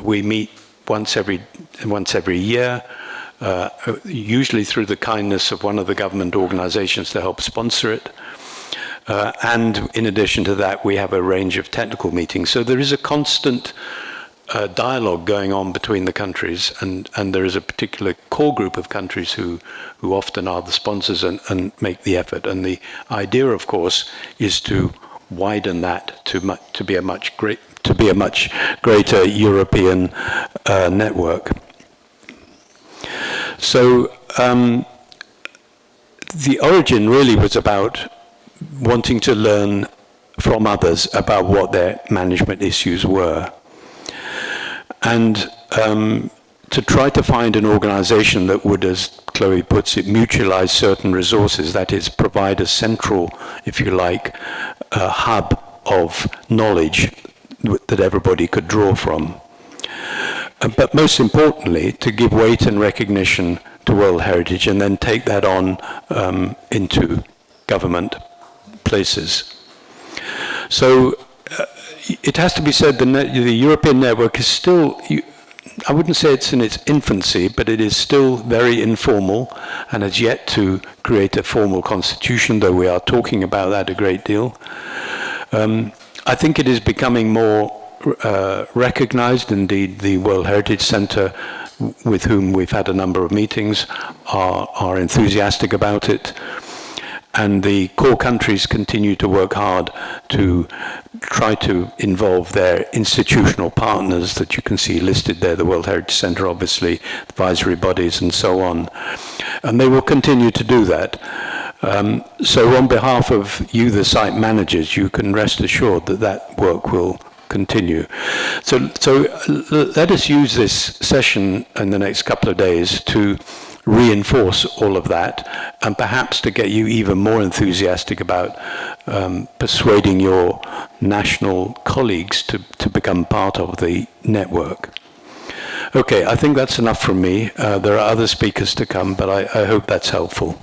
We meet once every year, usually through the kindness of one of the government organizations to help sponsor it. And in addition to that, we have a range of technical meetings. So there is a constant dialogue going on between the countries, and there is a particular core group of countries who often are the sponsors and make the effort. And the idea, of course, is to widen that to be a much greater European network. So the origin really was about wanting to learn from others about what their management issues were, and to try to find an organization that would, as Chloe puts it, mutualize certain resources, that is, provide a central, if you like, hub of knowledge that everybody could draw from. But most importantly, to give weight and recognition to World Heritage and then take that on into government places. So it has to be said the European network is still, I wouldn't say it's in its infancy, but it is still very informal and has yet to create a formal constitution, though we are talking about that a great deal. I think it is becoming more recognized. Indeed, the World Heritage Center, with whom we've had a number of meetings, are enthusiastic about it. And the core countries continue to work hard to try to involve their institutional partners that you can see listed there, the World Heritage Center, obviously, advisory bodies and so on. And they will continue to do that. So on behalf of you, the site managers, you can rest assured that that work will continue. So let us use this session in the next couple of days to reinforce all of that, and perhaps to get you even more enthusiastic about persuading your national colleagues to become part of the network. Okay, I think that's enough from me. There are other speakers to come, but I hope that's helpful.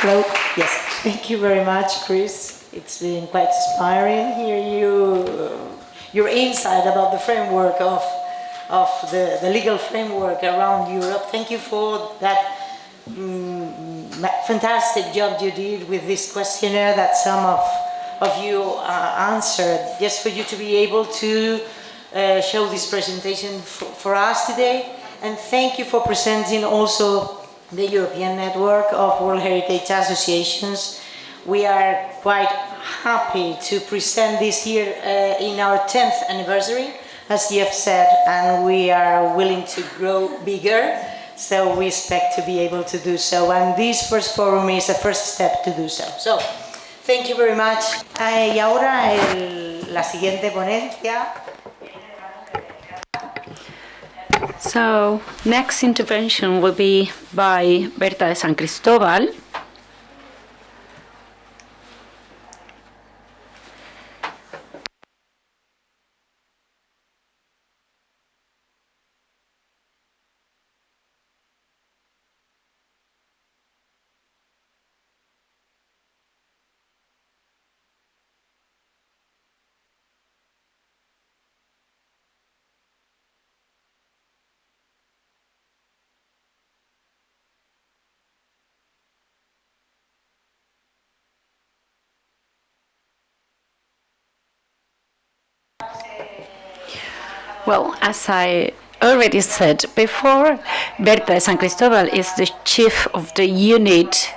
Hello. Yes. Thank you very much, Chris. It's been quite inspiring hearing your insight about the framework of the legal framework around Europe. Thank you for that fantastic job you did with this questionnaire that some of you answered, just for you to be able to show this presentation for us today. And thank you for presenting also the European Network of World Heritage Associations. We are quite happy to present this year in our 10th anniversary, as you have said, and we are willing to grow bigger, so we expect to be able to do so. And this first forum is the first step to do so. So Thank you very much. Y ahora la siguiente ponencia. So, next intervention will be by Berta de San Cristóbal. Well, as I already said before, Berta de San Cristóbal is the chief of the unit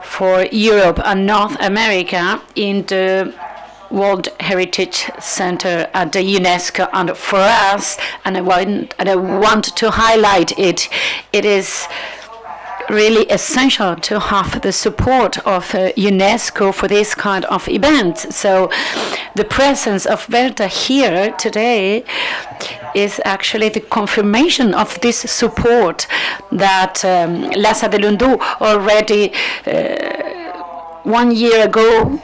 for Europe and North America in the World Heritage Center at the UNESCO. And for us, and I want to highlight it, it is really essential to have the support of UNESCO for this kind of events. So the presence of Berta here today is actually the confirmation of this support that Lhasa de Lundu already 1 year ago,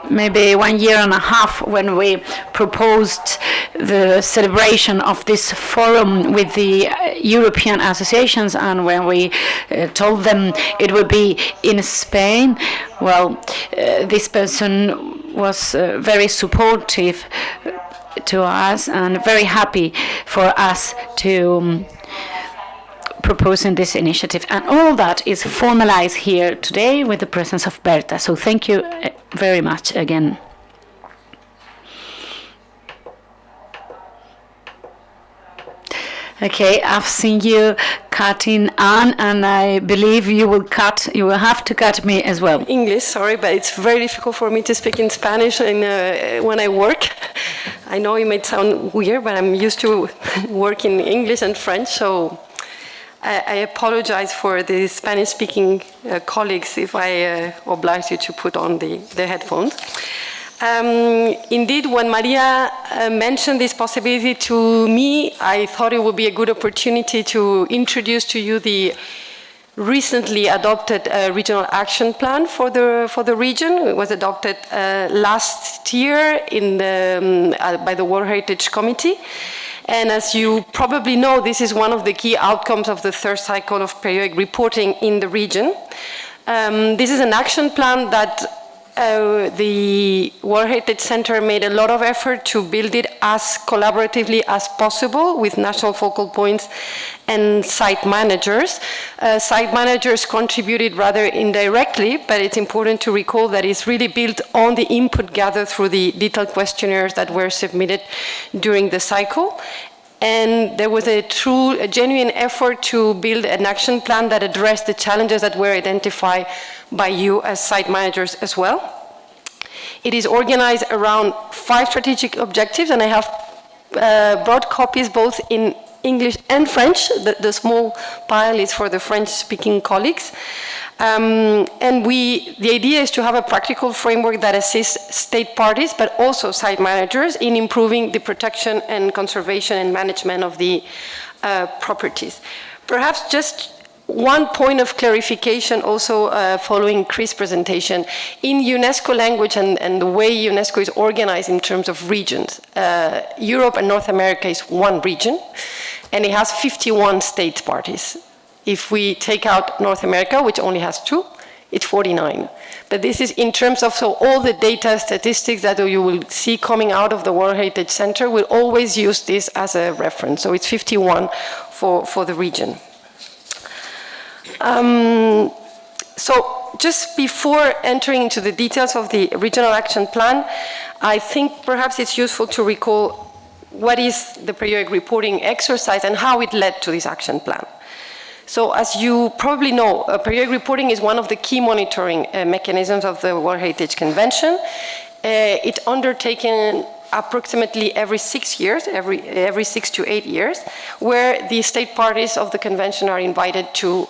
maybe 1 year and a half, when we proposed the celebration of this forum with the European associations, and when we told them it would be in Spain, well, this person was very supportive to us and very happy for us to proposing this initiative. And all that is formalized here today with the presence of Berta. So thank you very much again. Okay, I've seen you cutting Anne, and I believe you will have to cut me as well. English, sorry, but it's very difficult for me to speak in Spanish and when I work. I know it might sound weird, but I'm used to working in English and French, so I apologize for the Spanish-speaking colleagues if I oblige you to put on the headphones. Indeed, when Maria mentioned this possibility to me, I thought it would be a good opportunity to introduce to you the recently adopted regional action plan for the region. It was adopted last year by the World Heritage Committee. And as you probably know, this is one of the key outcomes of the third cycle of periodic reporting in the region. This is an action plan that the World Heritage Center made a lot of effort to build it as collaboratively as possible with national focal points and site managers. Site managers contributed rather indirectly, but it's important to recall that it's really built on the input gathered through the detailed questionnaires that were submitted during the cycle. And there was a genuine effort to build an action plan that addressed the challenges that were identified by you as site managers as well. It is organized around 5 strategic objectives, and I have brought copies both in English and French. The small pile is for the French-speaking colleagues. And the idea is to have a practical framework that assists state parties, but also site managers in improving the protection and conservation and management of the properties. Perhaps just one point of clarification also following Chris' presentation. In UNESCO language and the way UNESCO is organized in terms of regions, Europe and North America is one region, and it has 51 state parties. If we take out North America, which only has 2, it's 49. But this is in terms of, so all the data statistics that you will see coming out of the World Heritage Center will always use this as a reference. So it's 51 for the region. So just before entering into the details of the regional action plan, I think perhaps it's useful to recall what is the periodic reporting exercise and how it led to this action plan. So as you probably know, periodic reporting is one of the key monitoring mechanisms of the World Heritage Convention. It's undertaken approximately every 6 years, every 6 to 8 years, where the state parties of the convention are invited to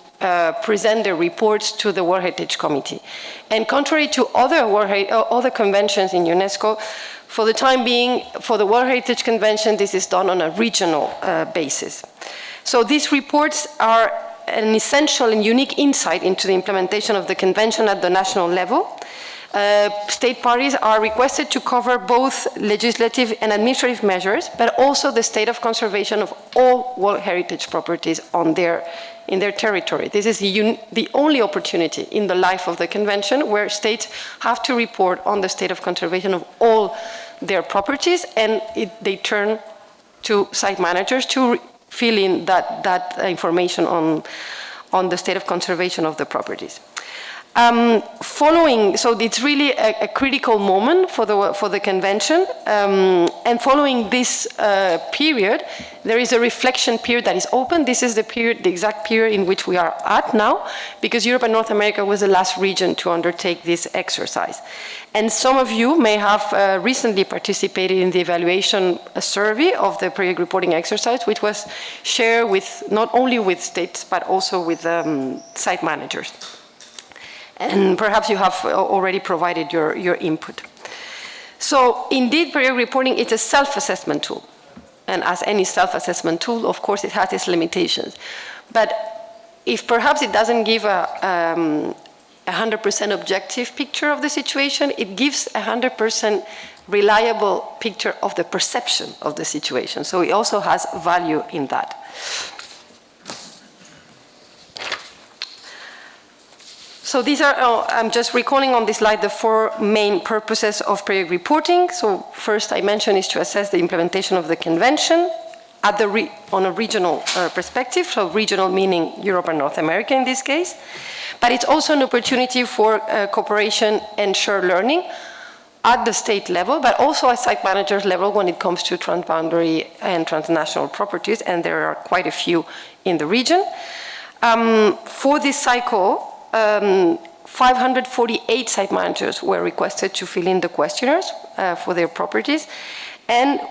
present their reports to the World Heritage Committee. And contrary to other conventions in UNESCO, for the time being, for the World Heritage Convention, this is done on a regional basis. So these reports are an essential and unique insight into the implementation of the convention at the national level. State parties are requested to cover both legislative and administrative measures, but also the state of conservation of all World Heritage properties in their territory. This is the only opportunity in the life of the convention where states have to report on the state of conservation of all their properties, and they turn to site managers to fill in that information on the state of conservation of the properties. So it's really a critical moment for the convention, and following this period, there is a reflection period that is open. This is the exact period in which we are at now, because Europe and North America was the last region to undertake this exercise. And some of you may have recently participated in the evaluation survey of the periodic reporting exercise, which was shared with not only with states, but also with site managers. And perhaps you have already provided your input. So indeed, periodic reporting is a self-assessment tool. And as any self-assessment tool, of course, it has its limitations. But if perhaps it doesn't give a 100% objective picture of the situation, it gives a 100% reliable picture of the perception of the situation. So it also has value in that. So these are, I'm just recalling on this slide the four main purposes of periodic reporting. So first I mentioned is to assess the implementation of the convention on a regional perspective, so regional meaning Europe and North America in this case. But it's also an opportunity for cooperation and shared learning at the state level, but also at site managers level when it comes to transboundary and transnational properties, and there are quite a few in the region. For this cycle, 548 site managers were requested to fill in the questionnaires for their properties, and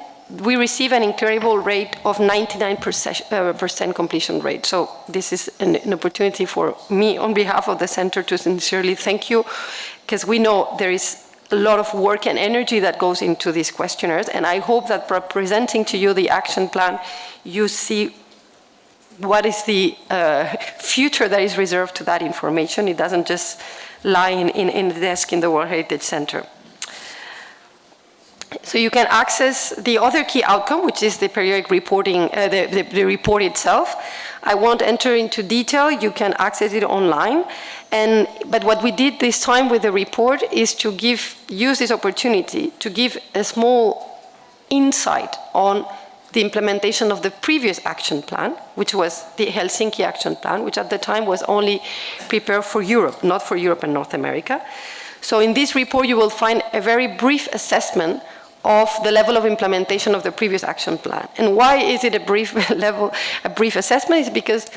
we receive an incredible rate of 99% completion rate. So this is an opportunity for me on behalf of the center to sincerely thank you, because we know there is a lot of work and energy that goes into these questionnaires, and I hope that by presenting to you the action plan, you see what is the future that is reserved to that information. It doesn't just lie in the desk in the World Heritage Center. So you can access the other key outcome, which is the periodic reporting, the report itself. I won't enter into detail. You can access it online. But what we did this time with the report is to use this opportunity to give a small insight on the implementation of the previous action plan, which was the Helsinki action plan, which at the time was only prepared for Europe, not for Europe and North America. So in this report, you will find a very brief assessment of the level of implementation of the previous action plan. And why is it a brief assessment? Is because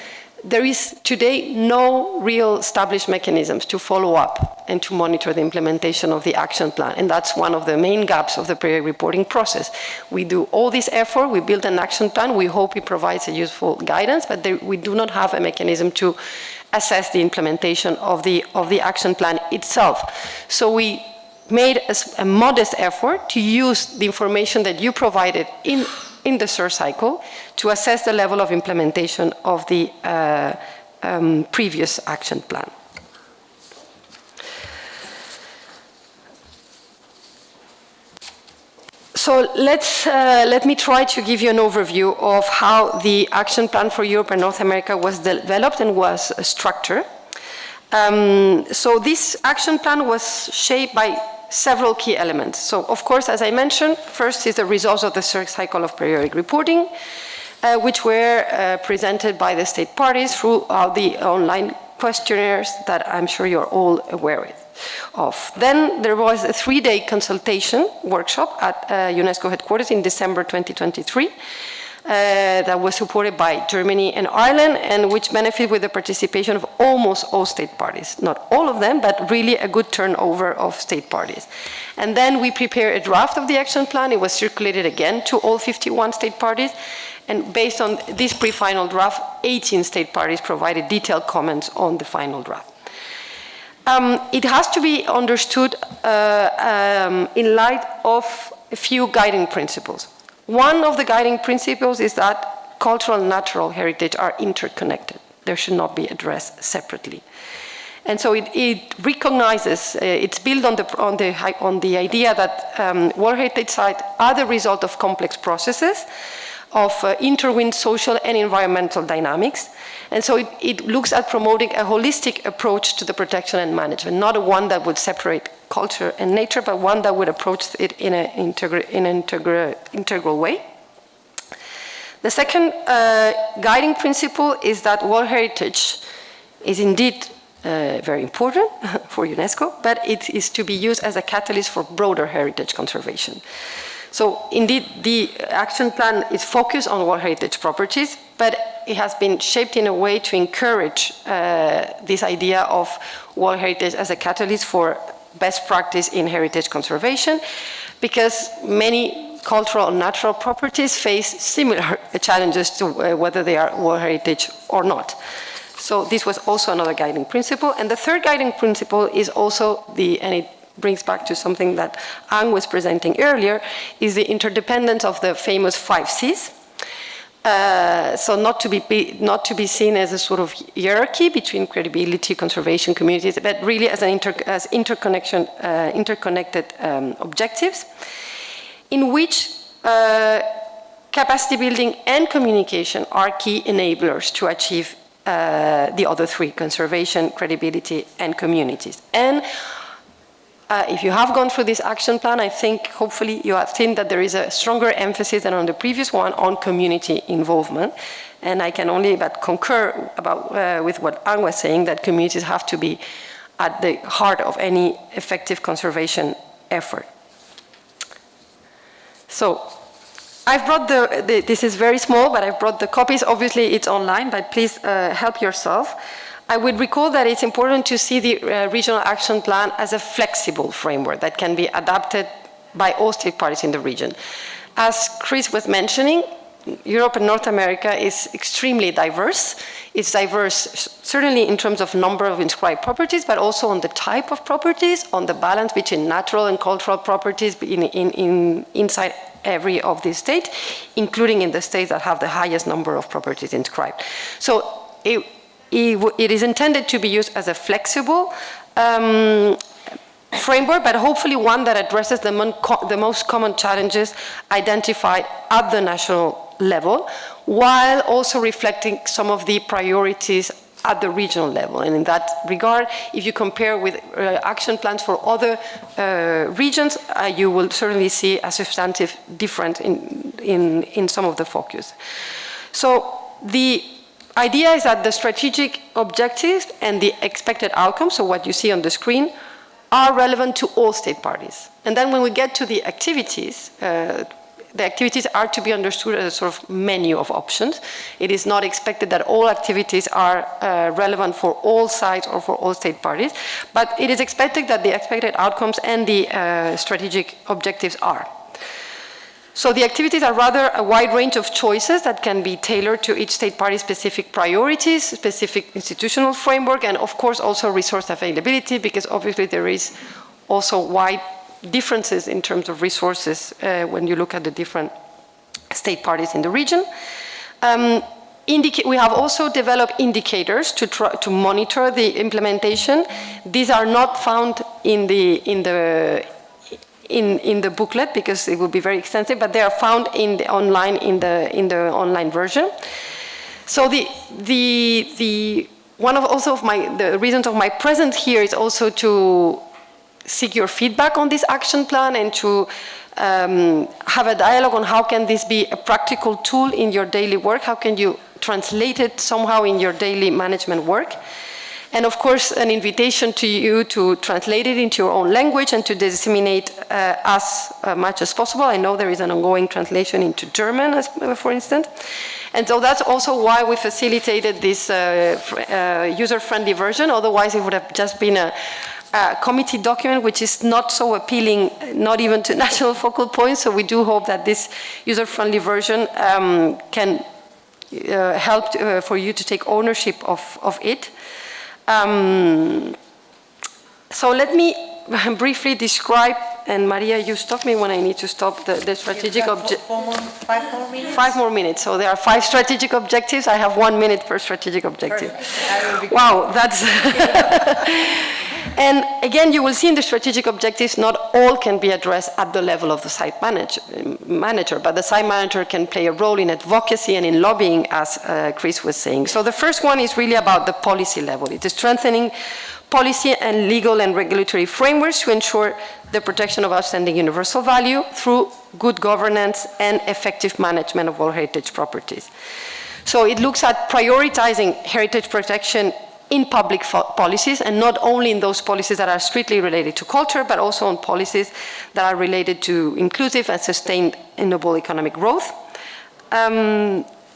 there is today no real established mechanisms to follow up and to monitor the implementation of the action plan. And that's one of the main gaps of the periodic reporting process. We do all this effort, we build an action plan, we hope it provides a useful guidance, but we do not have a mechanism to assess the implementation of the action plan itself. So we made a modest effort to use the information that you provided in the search cycle to assess the level of implementation of the previous action plan. So let me try to give you an overview of how the action plan for Europe and North America was developed and was structured. So this action plan was shaped by several key elements. So, of course, as I mentioned, first is the results of the search cycle of periodic reporting, which were presented by the state parties throughout the online questionnaires that I'm sure you're all aware of. Then there was a 3-day consultation workshop at UNESCO headquarters in December 2023, that was supported by Germany and Ireland, and which benefit with the participation of almost all state parties. Not all of them, but really a good turnover of state parties. And then we prepared a draft of the action plan. It was circulated again to all 51 state parties. And based on this pre-final draft, 18 state parties provided detailed comments on the final draft. It has to be understood in light of a few guiding principles. One of the guiding principles is that cultural and natural heritage are interconnected. They should not be addressed separately. And so it recognizes, it's built on the idea that World Heritage Sites are the result of complex processes of intertwined social and environmental dynamics. And so it looks at promoting a holistic approach to the protection and management, not one that would separate culture and nature, but one that would approach it in an integral way. The second guiding principle is that World Heritage is indeed very important for UNESCO, but it is to be used as a catalyst for broader heritage conservation. So indeed, the action plan is focused on World Heritage properties, but it has been shaped in a way to encourage this idea of World Heritage as a catalyst for best practice in heritage conservation, because many cultural and natural properties face similar challenges to whether they are World Heritage or not. So this was also another guiding principle. And the third guiding principle is also and it brings back to something that Ang was presenting earlier, is the interdependence of the famous 5 Cs. So not to be seen as a sort of hierarchy between credibility, conservation, communities, but really as interconnected objectives, in which capacity building and communication are key enablers to achieve the other 3: conservation, credibility, and communities. And if you have gone through this action plan, I think hopefully you have seen that there is a stronger emphasis than on the previous one on community involvement. And I can only but concur with what Ang was saying, that communities have to be at the heart of any effective conservation effort. So I've brought this is very small, but I've brought the copies. Obviously it's online, but please help yourself. I would recall that it's important to see the regional action plan as a flexible framework that can be adapted by all state parties in the region. As Chris was mentioning, Europe and North America is extremely diverse. It's diverse certainly in terms of number of inscribed properties, but also on the type of properties, on the balance between natural and cultural properties inside every of these states, including in the states that have the highest number of properties inscribed. So it is intended to be used as a flexible framework, but hopefully one that addresses the most common challenges identified at the national level, while also reflecting some of the priorities at the regional level. And in that regard, if you compare with action plans for other regions, you will certainly see a substantive difference in some of the focus. So the idea is that the strategic objectives and the expected outcomes, so what you see on the screen, are relevant to all state parties. And then when we get to the activities are to be understood as a sort of menu of options. It is not expected that all activities are relevant for all sites or for all state parties, but it is expected that the expected outcomes and the strategic objectives are. So the activities are rather a wide range of choices that can be tailored to each state party's specific priorities, specific institutional framework, and of course also resource availability, because obviously there is also wide differences in terms of resources when you look at the different state parties in the region. We have also developed indicators to monitor the implementation. These are not found in the booklet because it would be very extensive, but they are found in the online version. So one of the reasons of my presence here is also to seek your feedback on this action plan and to have a dialogue on how can this be a practical tool in your daily work, how can you translate it somehow in your daily management work. And of course, an invitation to you to translate it into your own language and to disseminate as much as possible. I know there is an ongoing translation into German, for instance. And so that's also why we facilitated this user-friendly version. Otherwise, it would have just been a committee document, which is not so appealing, not even to national focal points. So we do hope that this user-friendly version can help for you to take ownership of it. So let me briefly describe, and Maria, you stop me when I need to stop the strategic objective. 5 more minutes? 5 more minutes. So there are 5 strategic objectives. I have 1 minute per strategic objective. Wow, that's... And again, you will see in the strategic objectives, not all can be addressed at the level of the site manager, but the site manager can play a role in advocacy and in lobbying, as Chris was saying. So the first one is really about the policy level. It is strengthening policy and legal and regulatory frameworks to ensure the protection of outstanding universal value through good governance and effective management of World Heritage properties. So it looks at prioritizing heritage protection in public policies, and not only in those policies that are strictly related to culture, but also on policies that are related to inclusive and sustainable economic growth.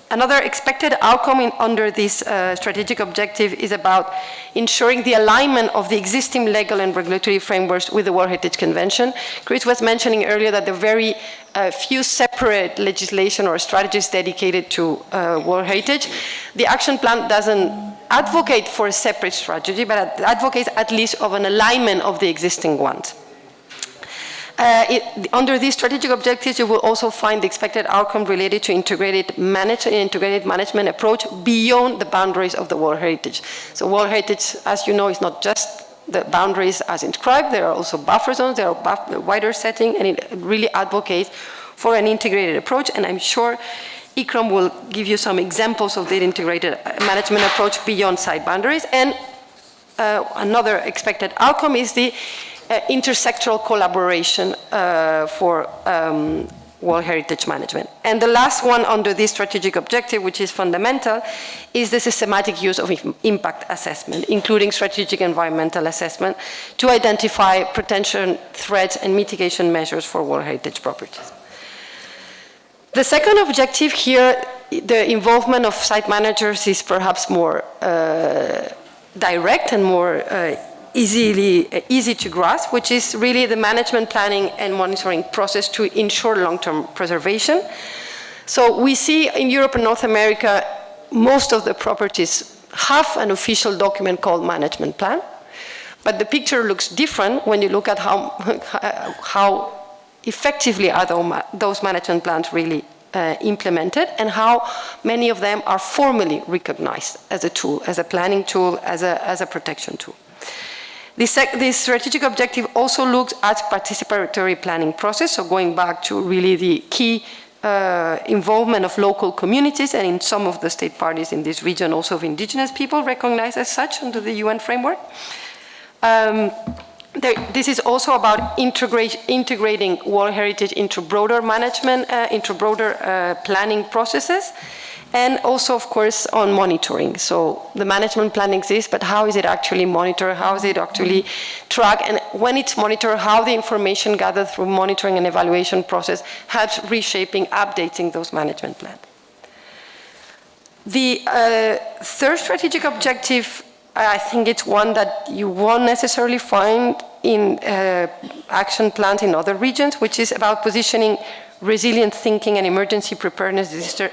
Another expected outcome under this strategic objective is about ensuring the alignment of the existing legal and regulatory frameworks with the World Heritage Convention. Chris was mentioning earlier that there are very few separate legislation or strategies dedicated to World Heritage. The action plan doesn't advocate for a separate strategy, but advocates at least of an alignment of the existing ones. Under these strategic objectives, you will also find the expected outcome related to integrated management approach beyond the boundaries of the World Heritage. So World Heritage, as you know, is not just the boundaries as inscribed. There are also buffer zones, there are wider setting, and it really advocates for an integrated approach. And I'm sure Ikram will give you some examples of the integrated management approach beyond site boundaries. And another expected outcome is the intersectoral collaboration for World Heritage management. And the last one under this strategic objective, which is fundamental, is the systematic use of impact assessment, including strategic environmental assessment, to identify potential threats and mitigation measures for World Heritage properties. The second objective here, the involvement of site managers, is perhaps more direct and more easy to grasp, which is really the management planning and monitoring process to ensure long-term preservation. So we see in Europe and North America, most of the properties have an official document called management plan, but the picture looks different when you look at how effectively are those management plans really implemented, and how many of them are formally recognized as a tool, as a planning tool, as a protection tool. This strategic objective also looks at participatory planning process, so going back to really the key involvement of local communities, and in some of the state parties in this region also of indigenous people recognized as such under the UN framework. This is also about integrating World Heritage into broader management, into broader planning processes, and also, of course, on monitoring. So the management plan exists, but how is it actually monitored? How is it actually tracked? And when it's monitored, how the information gathered through monitoring and evaluation process helps reshaping, updating those management plans. The third strategic objective, I think it's one that you won't necessarily find in action plans in other regions, which is about positioning resilient thinking and emergency preparedness,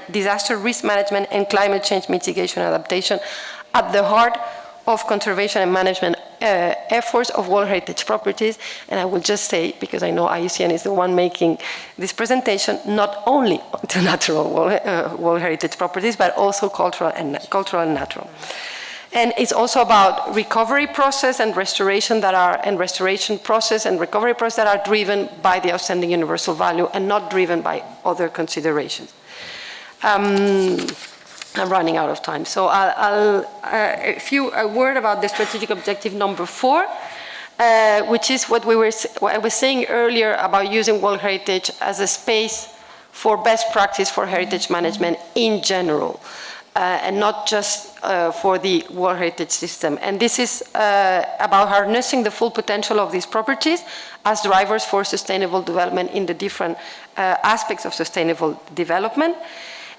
disaster risk management, and climate change mitigation and adaptation at the heart of conservation and management efforts of World Heritage properties. And I will just say, because I know IUCN is the one making this presentation, not only to natural World Heritage properties, but also cultural and natural. And it's also about recovery process and restoration process and recovery process that are driven by the outstanding universal value and not driven by other considerations. I'm running out of time, so a word about the strategic objective number 4, which is what I was saying earlier about using World Heritage as a space for best practice for heritage management in general. and not just for the World Heritage System. And this is about harnessing the full potential of these properties as drivers for sustainable development in the different aspects of sustainable development.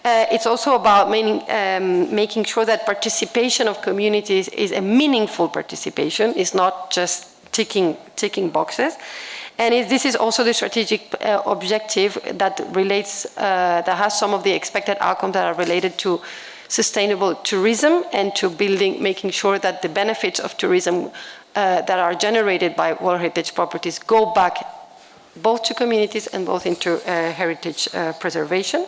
It's also about making sure that participation of communities is a meaningful participation, it's not just ticking boxes. And this is also the strategic objective that relates, that has some of the expected outcomes that are related to sustainable tourism and to making sure that the benefits of tourism that are generated by World Heritage properties go back both to communities and both into heritage preservation.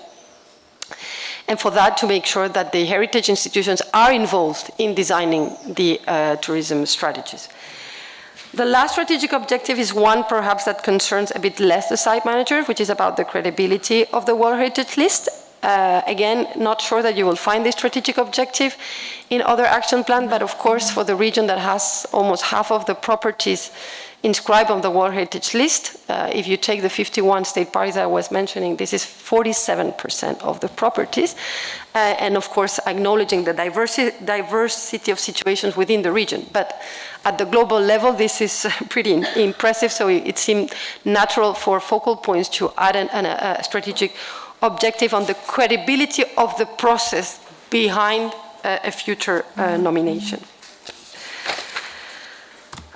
And for that, to make sure that the heritage institutions are involved in designing the tourism strategies. The last strategic objective is one perhaps that concerns a bit less the site manager, which is about the credibility of the World Heritage List. Again, not sure that you will find this strategic objective in other action plans, but of course for the region that has almost half of the properties inscribed on the World Heritage List, if you take the 51 state parties I was mentioning, this is 47% of the properties, and of course acknowledging the diversity of situations within the region. But at the global level, this is pretty impressive, so it seemed natural for focal points to add a strategic objective on the credibility of the process behind a future nomination.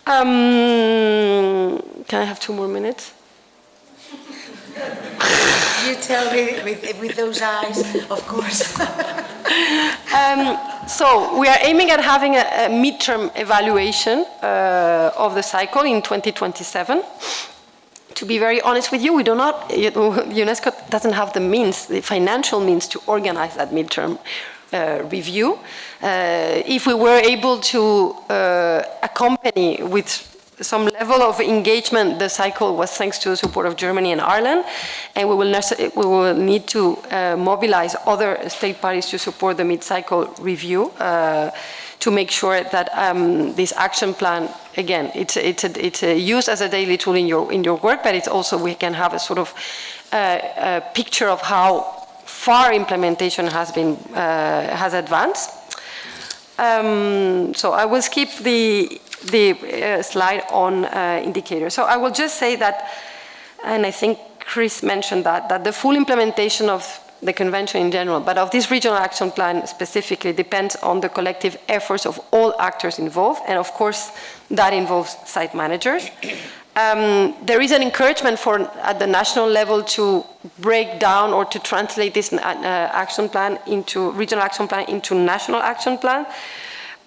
Can I have 2 more minutes? You tell me with those eyes, of course. So we are aiming at having a midterm evaluation of the cycle in 2027. To be very honest with you, we do not, UNESCO doesn't have the means, the financial means to organize that midterm review. If we were able to accompany with some level of engagement, the cycle was thanks to the support of Germany and Ireland, and we will need to mobilize other state parties to support the mid-cycle review to make sure that this action plan, again, it's used as a daily tool in your work, but it's also we can have a sort of a picture of how far implementation has advanced. So I will skip the slide on indicators. So I will just say that, and I think Chris mentioned that the full implementation of the convention in general, but of this regional action plan specifically, depends on the collective efforts of all actors involved, and of course that involves site managers. There is an encouragement at the national level to break down or to translate this action plan into regional action plan into national action plan,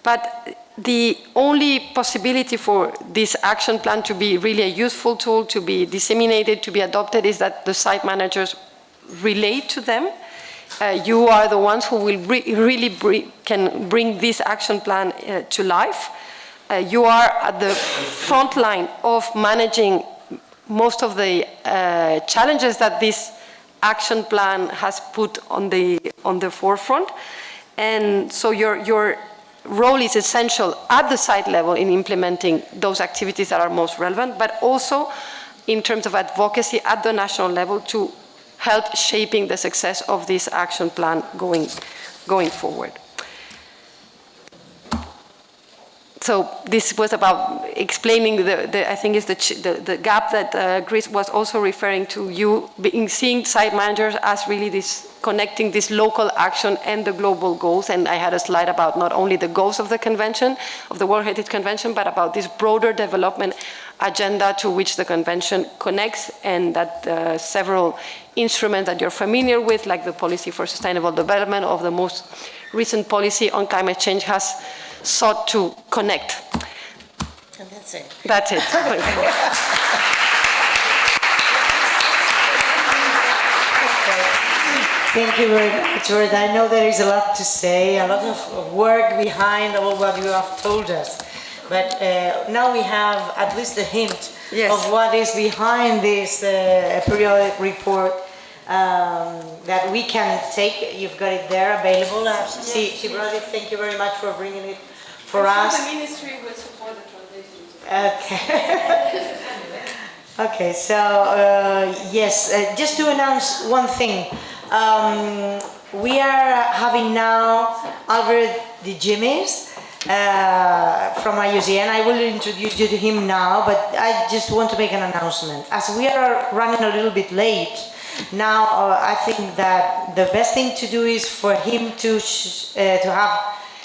but the only possibility for this action plan to be really a useful tool, to be disseminated, to be adopted, is that the site managers relate to them. You are the ones who will can bring this action plan to life. You are at the front line of managing most of the challenges that this action plan has put on the forefront, and so your role is essential at the site level in implementing those activities that are most relevant, but also in terms of advocacy at the national level to help shaping the success of this action plan going forward. So this was about explaining I think is the gap that Chris was also referring to, seeing site managers as really this connecting this local action and the global goals. And I had a slide about not only the goals of the convention, of the World Heritage Convention, but about this broader development agenda to which the convention connects, and that several instruments that you're familiar with, like the Policy for Sustainable Development, of the most recent policy on climate change, has sought to connect. And that's it. That's it. Thank you very much, Ruth. I know there is a lot to say, a lot of work behind all what you have told us. But now we have at least a hint of what is behind this periodic report that we can take. You've got it there available. She brought it. Thank you very much for bringing it for us. The ministry will support the translation. Okay. Okay, so yes, just to announce one thing. we are having now Albert de Jiménez from IUCN. I will introduce you to him now, but I just want to make an announcement. As we are running a little bit late, now I think that the best thing to do is for him to have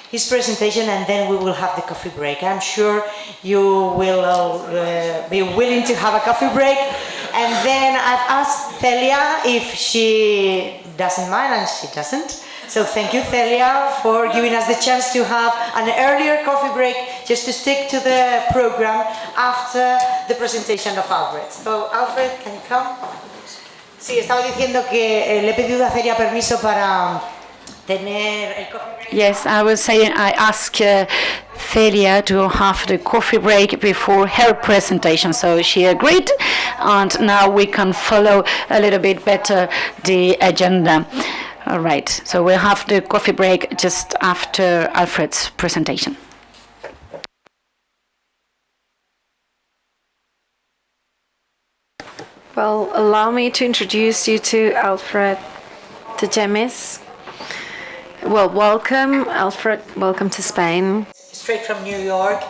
his presentation, and then we will have the coffee break. I'm sure you will be willing to have a coffee break. And then I've asked Celia if she doesn't mind, and she doesn't. So thank you, Celia, for giving us the chance to have an earlier coffee break, just to stick to the program after the presentation of Alfred. So Alfred, can you come? Sí, estaba diciendo que le he pedido a Celia permiso para tener el coffee break. Yes, I was saying I asked Celia to have the coffee break before her presentation, so she agreed, and now we can follow a little bit better the agenda. All right, so we'll have the coffee break just after Alfred's presentation. Well, allow me to introduce you to Alfred de Jiménez. Well, welcome, Alfred. Welcome to Spain. Straight from New York,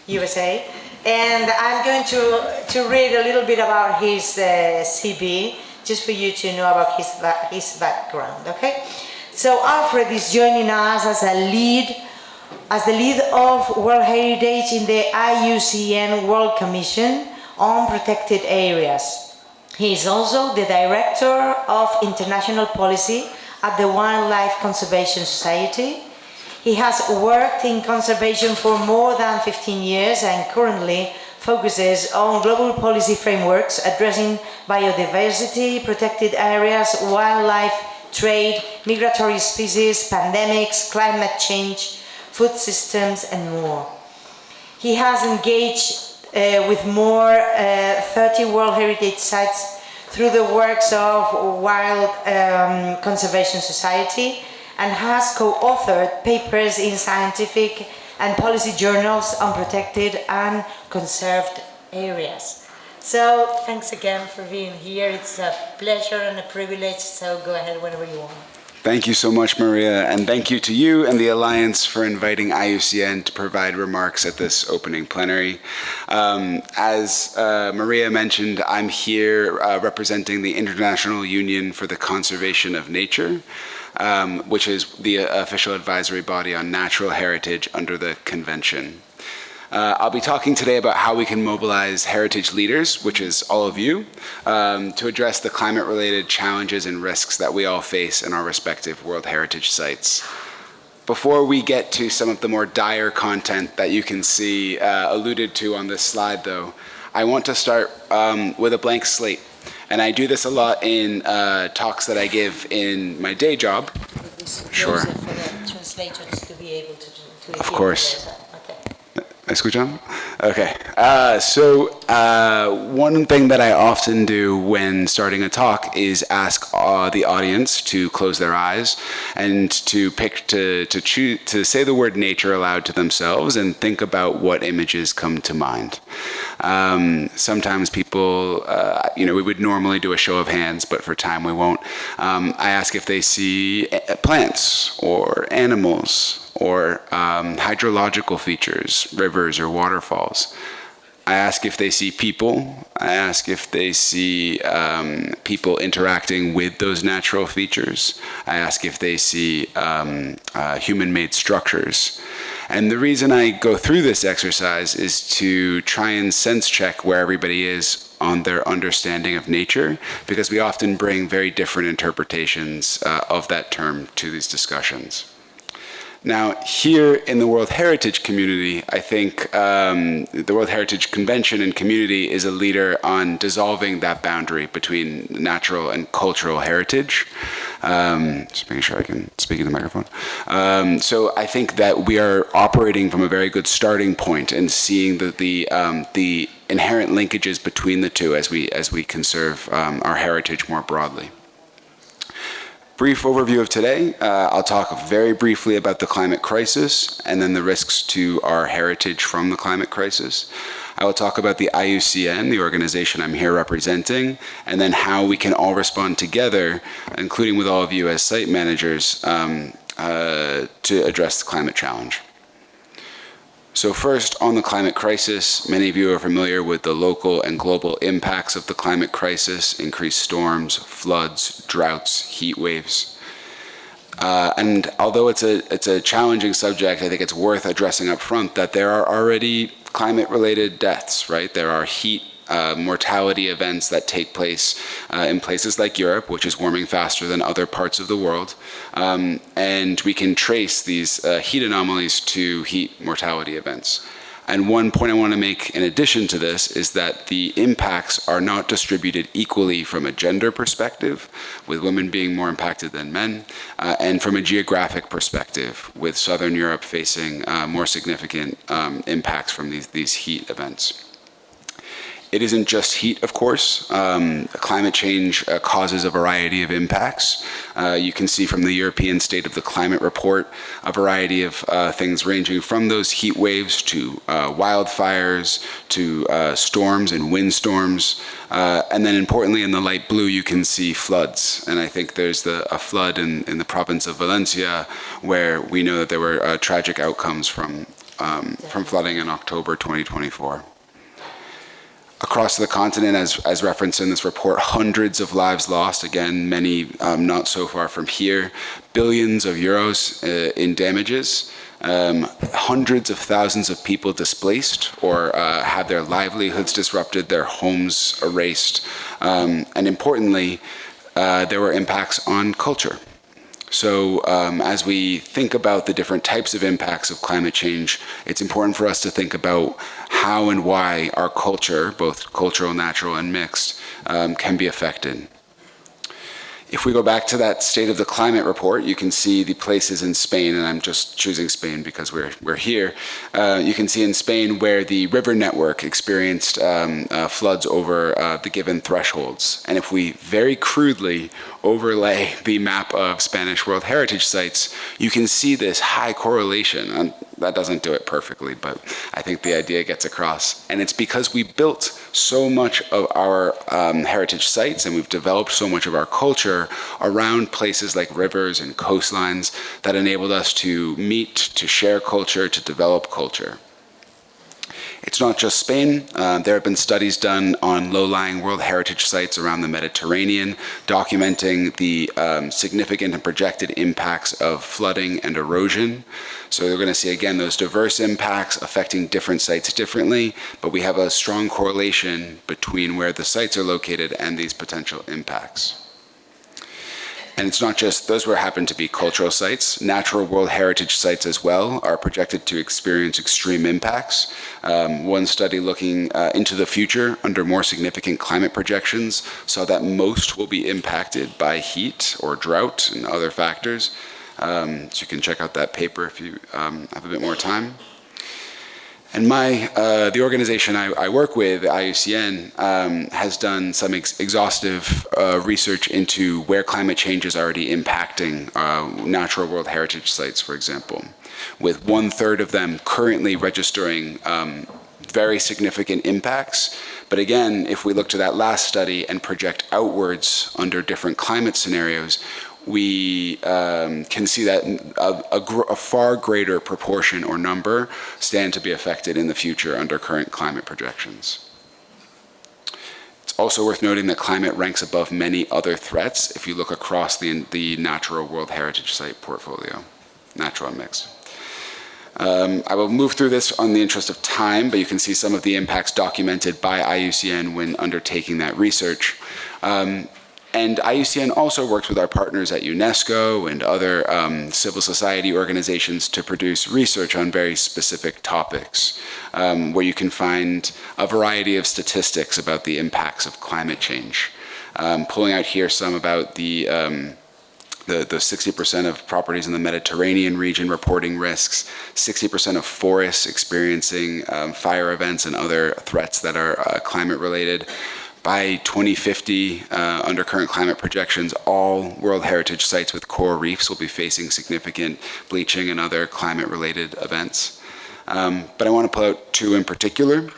USA. And I'm going to read a little bit about his CV, just for you to know about his background, okay? So Alfred is joining us as the lead of World Heritage in the IUCN World Commission on Protected Areas. He is also the Director of International Policy at the Wildlife Conservation Society. He has worked in conservation for more than 15 years and currently focuses on global policy frameworks addressing biodiversity, protected areas, wildlife, trade, migratory species, pandemics, climate change, food systems, and more. He has engaged with more 30 World Heritage Sites through the works of Wild Conservation Society, and has co-authored papers in scientific and policy journals on protected and conserved areas. So thanks again for being here. It's a pleasure and a privilege, so go ahead whenever you want. Thank you so much, Maria, and thank you to you and the Alliance for inviting IUCN to provide remarks at this opening plenary. As Maria mentioned, I'm here representing the International Union for the Conservation of Nature, which is the official advisory body on natural heritage under the convention. I'll be talking today about how we can mobilize heritage leaders, which is all of you, to address the climate-related challenges and risks that we all face in our respective World Heritage Sites. Before we get to some of the more dire content that you can see alluded to on this slide, though, I want to start with a blank slate. And I do this a lot in talks that I give in my day job. Sure. For the translators to be able to of course. ¿Escuchan? Okay. So one thing that I often do when starting a talk is ask the audience to close their eyes and to say the word nature aloud to themselves and think about what images come to mind. Sometimes people, we would normally do a show of hands, but for time we won't. I ask if they see plants or animals or hydrological features, rivers or waterfalls. I ask if they see people. I ask if they see people interacting with those natural features. I ask if they see human-made structures. And the reason I go through this exercise is to try and sense check where everybody is on their understanding of nature, because we often bring very different interpretations of that term to these discussions. Now, here in the World Heritage community, I think the World Heritage Convention and community is a leader on dissolving that boundary between natural and cultural heritage. Just making sure I can speak in the microphone. So I think that we are operating from a very good starting point and seeing the inherent linkages between the two as we conserve our heritage more broadly. Brief overview of today. I'll talk very briefly about the climate crisis and then the risks to our heritage from the climate crisis. I will talk about the IUCN, the organization I'm here representing, and then how we can all respond together, including with all of you as site managers, to address the climate challenge. So first, on the climate crisis, many of you are familiar with the local and global impacts of the climate crisis: increased storms, floods, droughts, heat waves. And although it's a challenging subject, I think it's worth addressing up front that there are already climate-related deaths, right? There are heat mortality events that take place in places like Europe, which is warming faster than other parts of the world. And we can trace these heat anomalies to heat mortality events. And one point I want to make in addition to this is that the impacts are not distributed equally from a gender perspective, with women being more impacted than men, and from a geographic perspective, with Southern Europe facing more significant impacts from these heat events. It isn't just heat, of course. Climate change causes a variety of impacts. You can see from the European State of the Climate Report a variety of things ranging from those heat waves to wildfires to storms and windstorms. And then importantly, in the light blue, you can see floods. And I think there's a flood in the province of Valencia, where we know that there were tragic outcomes from flooding in October 2024. Across the continent, as referenced in this report, hundreds of lives lost, again, many not so far from here, billions of euros in damages, hundreds of thousands of people displaced or have their livelihoods disrupted, their homes erased, and importantly, there were impacts on culture. So as we think about the different types of impacts of climate change, it's important for us to think about how and why our culture, both cultural, natural, and mixed, can be affected. If we go back to that State of the Climate report, you can see the places in Spain, and I'm just choosing Spain because we're here. You can see in Spain where the river network experienced floods over the given thresholds. And if we very crudely overlay the map of Spanish World Heritage Sites, you can see this high correlation. And that doesn't do it perfectly, but I think the idea gets across. And it's because we built so much of our heritage sites and we've developed so much of our culture around places like rivers and coastlines that enabled us to meet, to share culture, to develop culture. It's not just Spain. There have been studies done on low-lying World Heritage Sites around the Mediterranean, documenting the significant and projected impacts of flooding and erosion. So you're going to see, again, those diverse impacts affecting different sites differently, but we have a strong correlation between where the sites are located and these potential impacts. And it's not just those where happen to be cultural sites. Natural World Heritage Sites as well are projected to experience extreme impacts. One study looking into the future under more significant climate projections saw that most will be impacted by heat or drought and other factors. So you can check out that paper if you have a bit more time. And the organization I work with, IUCN, has done some exhaustive research into where climate change is already impacting natural World Heritage Sites, for example, with 1/3 of them currently registering very significant impacts. But again, if we look to that last study and project outwards under different climate scenarios, we can see that a far greater proportion or number stand to be affected in the future under current climate projections. It's also worth noting that climate ranks above many other threats if you look across the Natural World Heritage Site portfolio, natural and mixed. I will move through this on the interest of time, but you can see some of the impacts documented by IUCN when undertaking that research. And IUCN also works with our partners at UNESCO and other civil society organizations to produce research on very specific topics, where you can find a variety of statistics about the impacts of climate change. Pulling out here some about the 60% of properties in the Mediterranean region reporting risks, 60% of forests experiencing fire events and other threats that are climate related. By 2050, under current climate projections, all World Heritage Sites with coral reefs will be facing significant bleaching and other climate-related events. But I want to pull out two in particular.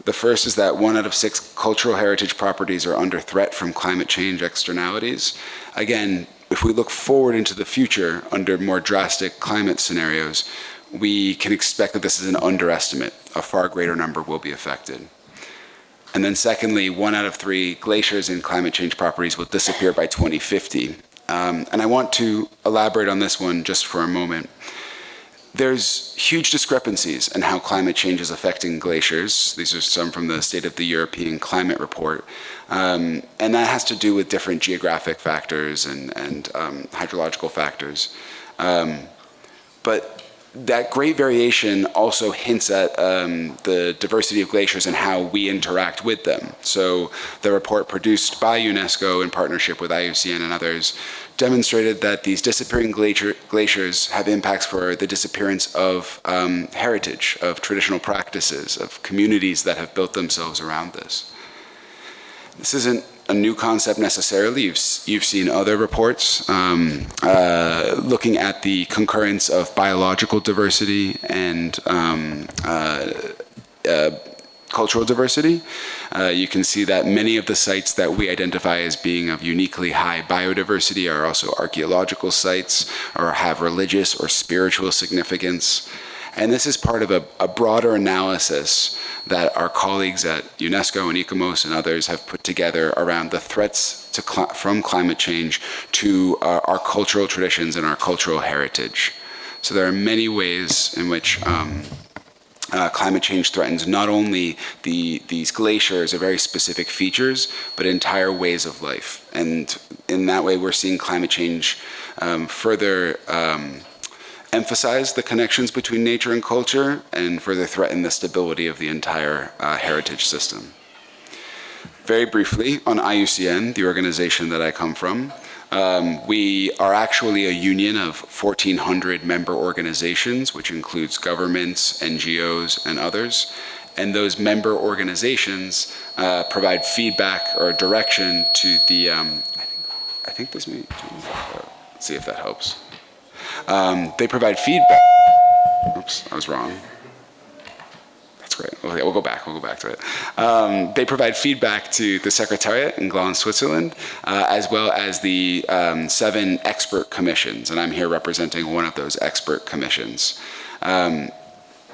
The first is that 1 out of 6 cultural heritage properties are under threat from climate change externalities. Again, if we look forward into the future under more drastic climate scenarios, we can expect that this is an underestimate. A far greater number will be affected. And then secondly, 1 out of 3 glaciers in climate change properties will disappear by 2050. And I want to elaborate on this one just for a moment. There's huge discrepancies in how climate change is affecting glaciers. These are some from the State of the European Climate Report. And that has to do with different geographic factors and hydrological factors. But that great variation also hints at the diversity of glaciers and how we interact with them. So the report produced by UNESCO in partnership with IUCN and others demonstrated that these disappearing glaciers have impacts for the disappearance of heritage, of traditional practices, of communities that have built themselves around this. This isn't a new concept necessarily. You've seen other reports looking at the concurrence of biological diversity and cultural diversity. You can see that many of the sites that we identify as being of uniquely high biodiversity are also archaeological sites or have religious or spiritual significance. And this is part of a broader analysis that our colleagues at UNESCO and ICOMOS and others have put together around the threats from climate change to our cultural traditions and our cultural heritage. So there are many ways in which climate change threatens not only these glaciers or very specific features, but entire ways of life. And in that way, we're seeing climate change further emphasize the connections between nature and culture and further threaten the stability of the entire heritage system. Very briefly, on IUCN, the organization that I come from, we are actually a union of 1,400 member organizations, which includes governments, NGOs, and others. And those member organizations provide feedback or direction to the, I think this may, let's see if that helps. They provide feedback. Oops, I was wrong. That's great. Okay, we'll go back to it. They provide feedback to the Secretariat in Gland, Switzerland, as well as the 7 expert commissions, and I'm here representing one of those expert commissions.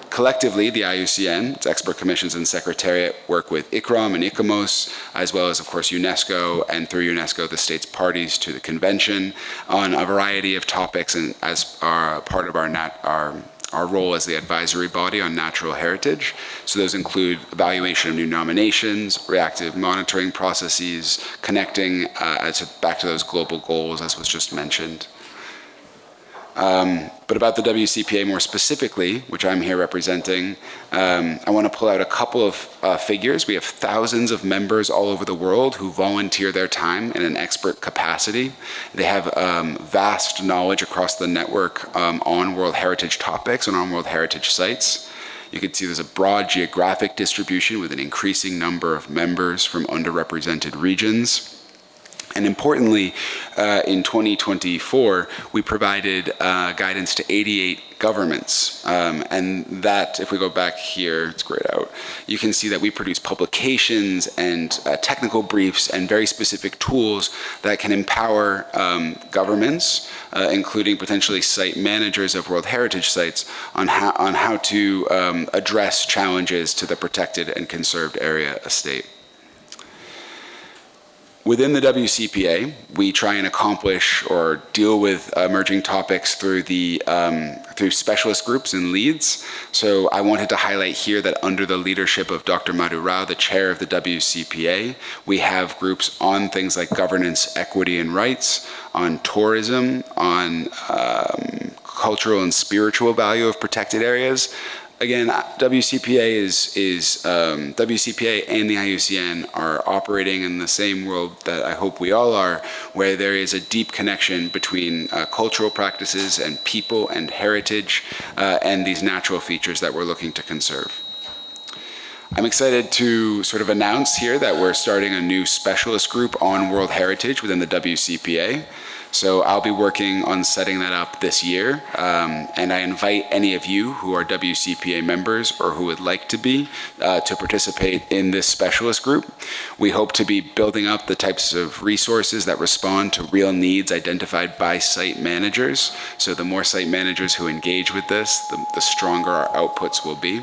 Collectively, the IUCN, its expert commissions and Secretariat, work with ICROM and ICOMOS, as well as, of course, UNESCO, and through UNESCO, the states parties to the convention, on a variety of topics, and as part of our role as the advisory body on natural heritage. So those include evaluation of new nominations, reactive monitoring processes, connecting back to those global goals, as was just mentioned. But about the WCPA more specifically, which I'm here representing, I want to pull out a couple of figures. We have thousands of members all over the world who volunteer their time in an expert capacity. They have vast knowledge across the network on World Heritage topics and on World Heritage sites. You can see there's a broad geographic distribution with an increasing number of members from underrepresented regions. And importantly, in 2024, we provided guidance to 88 governments. And that, if we go back here, it's grayed out, you can see that we produce publications and technical briefs and very specific tools that can empower governments, including potentially site managers of World Heritage Sites, on how to address challenges to the protected and conserved area estate. Within the WCPA, we try and accomplish or deal with emerging topics through through specialist groups and leads. So I wanted to highlight here that under the leadership of Dr. Madhu Rao, the chair of the WCPA, we have groups on things like governance, equity, and rights, on tourism, on cultural and spiritual value of protected areas. Again, WCPA WCPA and the IUCN are operating in the same world that I hope we all are, where there is a deep connection between cultural practices and people and heritage and these natural features that we're looking to conserve. I'm excited to sort of announce here that we're starting a new specialist group on World Heritage within the WCPA. So I'll be working on setting that up this year, and I invite any of you who are WCPA members or who would like to be to participate in this specialist group. We hope to be building up the types of resources that respond to real needs identified by site managers. So the more site managers who engage with this, the stronger our outputs will be.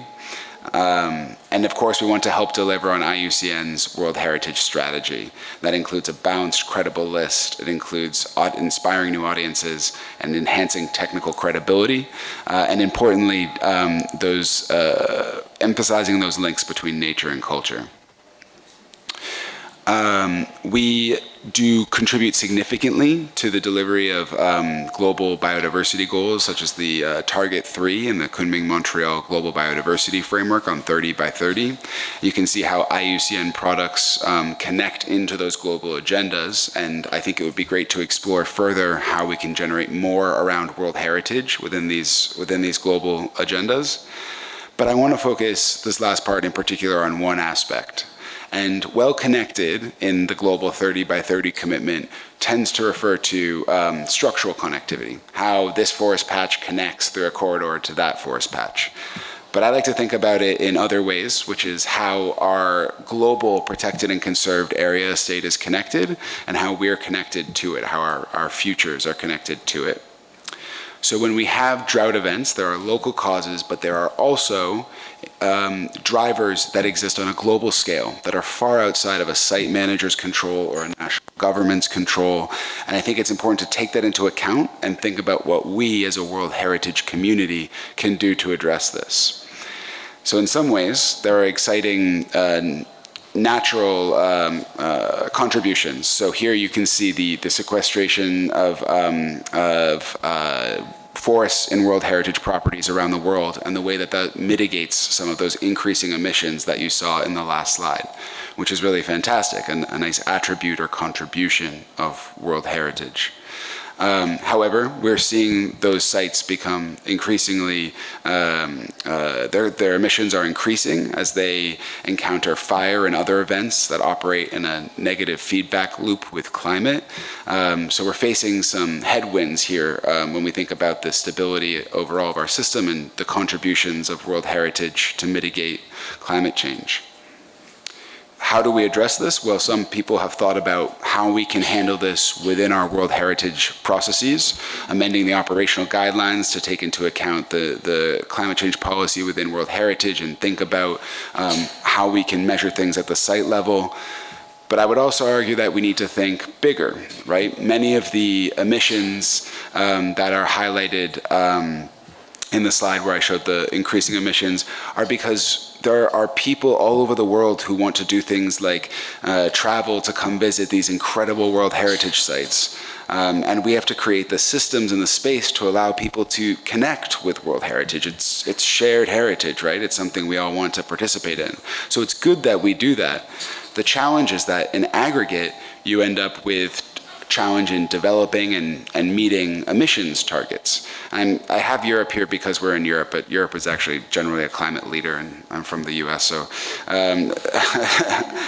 And of course, we want to help deliver on IUCN's World Heritage Strategy. That includes a balanced, credible list. It includes inspiring new audiences and enhancing technical credibility. And importantly, emphasizing those links between nature and culture. We do contribute significantly to the delivery of global biodiversity goals, such as the Target 3 in the Kunming-Montreal Global Biodiversity Framework on 30 by 30. You can see how IUCN products connect into those global agendas, and I think it would be great to explore further how we can generate more around World Heritage within these global agendas. But I want to focus this last part in particular on one aspect. And well connected in the global 30 by 30 commitment tends to refer to structural connectivity, how this forest patch connects through a corridor to that forest patch. But I like to think about it in other ways, which is how our global protected and conserved area state is connected and how we're connected to it, how our futures are connected to it. So when we have drought events, there are local causes, but there are also drivers that exist on a global scale that are far outside of a site manager's control or a national government's control. And I think it's important to take that into account and think about what we as a World Heritage community can do to address this. So in some ways, there are exciting natural contributions. So here you can see the sequestration of forests in World Heritage properties around the world and the way that mitigates some of those increasing emissions that you saw in the last slide, which is really fantastic and a nice attribute or contribution of World Heritage. However, we're seeing those sites become increasingly, their emissions are increasing as they encounter fire and other events that operate in a negative feedback loop with climate. So we're facing some headwinds here when we think about the stability overall of our system and the contributions of World Heritage to mitigate climate change. How do we address this? Well, some people have thought about how we can handle this within our World Heritage processes, amending the operational guidelines to take into account the climate change policy within World Heritage and think about how we can measure things at the site level. But I would also argue that we need to think bigger, right? Many of the emissions that are highlighted in the slide where I showed the increasing emissions are because there are people all over the world who want to do things like travel to come visit these incredible World Heritage sites. And we have to create the systems and the space to allow people to connect with World Heritage. It's shared heritage, right? It's something we all want to participate in. So it's good that we do that. The challenge is that in aggregate, you end up with challenge in developing and meeting emissions targets. I have Europe here because we're in Europe, but Europe is actually generally a climate leader, and I'm from the US, so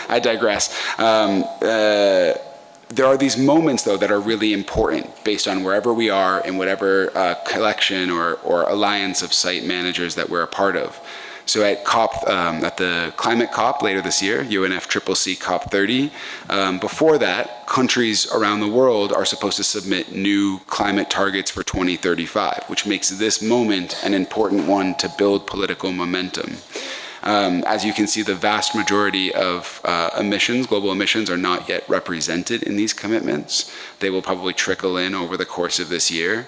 I digress. There are these moments, though, that are really important based on wherever we are in whatever collection or alliance of site managers that we're a part of. So at at the climate COP later this year, UNFCCC COP30, before that, countries around the world are supposed to submit new climate targets for 2035, which makes this moment an important one to build political momentum. As you can see, the vast majority of global emissions, are not yet represented in these commitments. They will probably trickle in over the course of this year.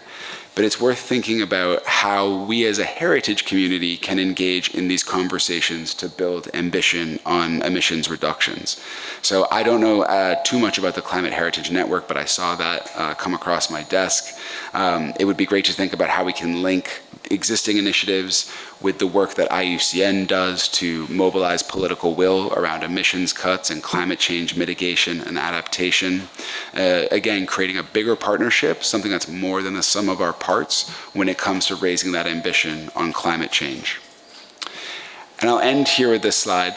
But it's worth thinking about how we as a heritage community can engage in these conversations to build ambition on emissions reductions. So I don't know too much about the Climate Heritage Network, but I saw that come across my desk. It would be great to think about how we can link existing initiatives with the work that IUCN does to mobilize political will around emissions cuts and climate change mitigation and adaptation. Again, creating a bigger partnership, something that's more than the sum of our parts when it comes to raising that ambition on climate change. And I'll end here with this slide.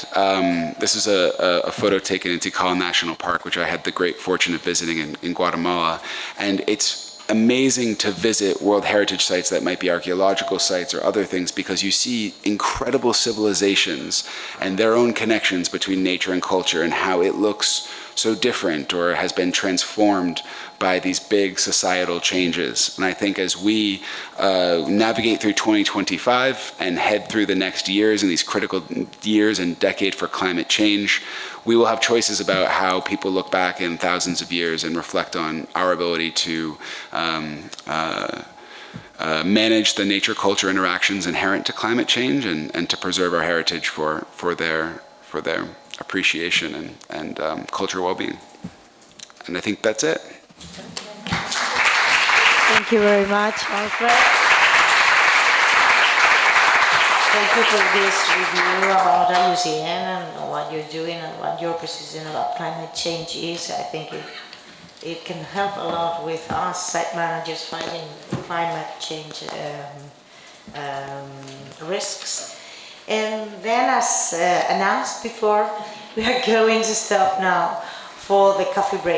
This is a photo taken in Tikal National Park, which I had the great fortune of visiting in Guatemala. And it's amazing to visit World Heritage Sites that might be archaeological sites or other things, because you see incredible civilizations and their own connections between nature and culture and how it looks so different or has been transformed by these big societal changes. And I think as we navigate through 2025 and head through the next years and these critical years and decade for climate change, we will have choices about how people look back in thousands of years and reflect on our ability to manage the nature-culture interactions inherent to climate change and to preserve our heritage for their appreciation and cultural well-being. And I think that's it. Thank you very much, Alfred. Thank you for this review about IUCN and what you're doing and what your position about climate change is. I think it can help a lot with us site managers fighting climate change risks. And then, as announced before, we are going to stop now for the coffee break.